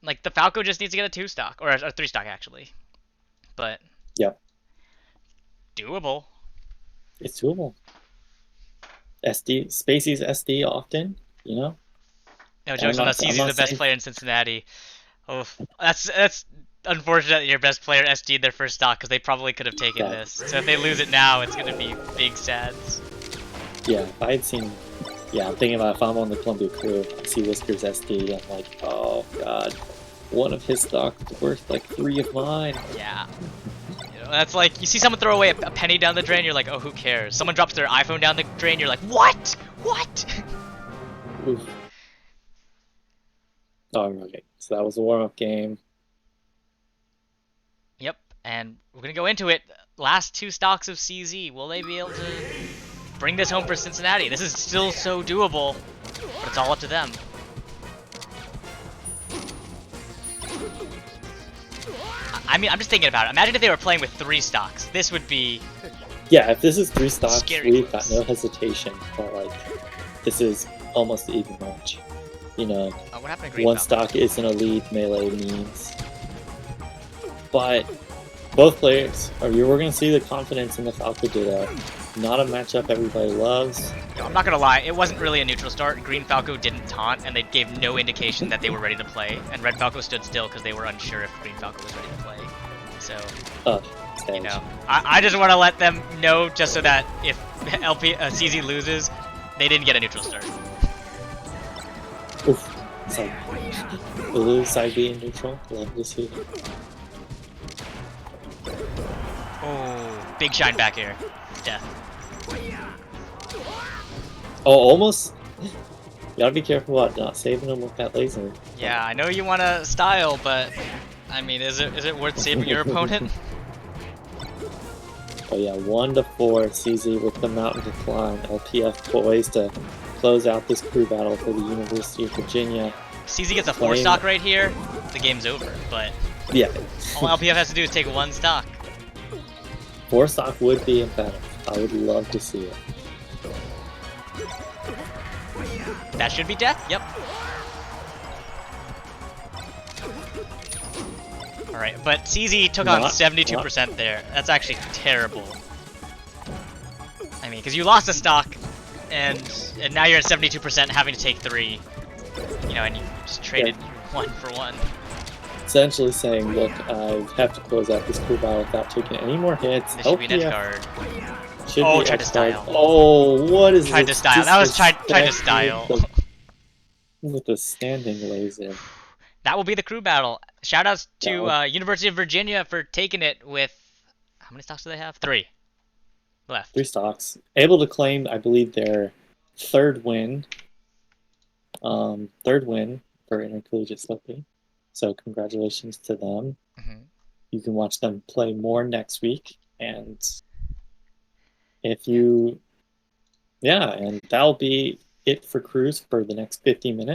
like the Falco just needs to get a 2 stock or a 3 stock actually, but Yep. doable. It's doable. SD Spacey's SD often, you know. No jokes on us. I'm He's not the best saying- player in Cincinnati. Oh, that's unfortunate that your best player SD'd their first stock because they probably could have taken Yeah. this. So if they lose it now, it's gonna be big sads. Yeah, if I had seen. Yeah, I'm thinking about if I'm on the Columbia crew, I see Whiskers SD, I'm like, oh god, one of his stocks is worth like 3 of mine. Yeah. You know, that's like you see someone throw away a penny down the drain, you're like, oh, who cares? Someone drops their iPhone down the drain, you're like, what? What? Oof. Alright, so that was a warm-up game. Yep, and we're gonna go into it. Last 2 stocks of CZ. Will they be able to bring this home for Cincinnati? This is still so doable, but it's all up to them. I mean, I'm just thinking about it. Imagine if they were playing with 3 stocks. This would be Yeah, if this is 3 stocks, Scary we've close. got no hesitation, but like, this is almost an even match. You know, what happened to Green one Falcon? stock isn't a lead melee means. But both players, we're going to see the confidence in the Falco Ditto. Not a matchup everybody loves. Yo, I'm not gonna lie, it wasn't really a neutral start. Green Falco didn't taunt, and they gave no indication that they were ready to play. And Red Falco stood still because they were unsure if Green Falco was ready to play. So, you Stage. know, I just want to let them know just so that if CZ loses, they didn't get a neutral start. Oof. Side. Blue, side B in neutral. Love to see it. Oh, big shine back here. Death. Oh, almost. You gotta be careful about not saving him with that laser. Yeah, I know you want to style, but I mean, is it worth saving your opponent? Oh yeah, 1-4 CZ with the mountain to climb. LPF poised to close out this crew battle for the University of Virginia. CZ gets a 4 stock right here, the game's over. But Yeah, all LPF has to do is take 1 stock. 4 stock would be emphatic. I would love to see it. That should be death. Yep. Alright, but CZ took on Not- 72% there. That's actually terrible. I mean, because you lost a stock, and now you're at 72% having to take 3. You know, and you just traded 1 for 1. Essentially saying, look, I have to close out this crew battle without taking any more hits. This should be an edge LPF guard. should Oh, be tried to edge guard. style. Oh, what is Tried to this style. That was tried to disrespect style. With the standing laser. That will be the crew battle. Shoutouts to Yeah. University of Virginia for taking it with... How many stocks do they have? 3 left. 3 stocks. Able to claim, I believe, their 3rd win. 3rd win for Intercollegiate Slippy. So congratulations to them. Mhm. You can watch them play more next week. And if you... Yeah, and that'll be it for crews for the next 50 minutes.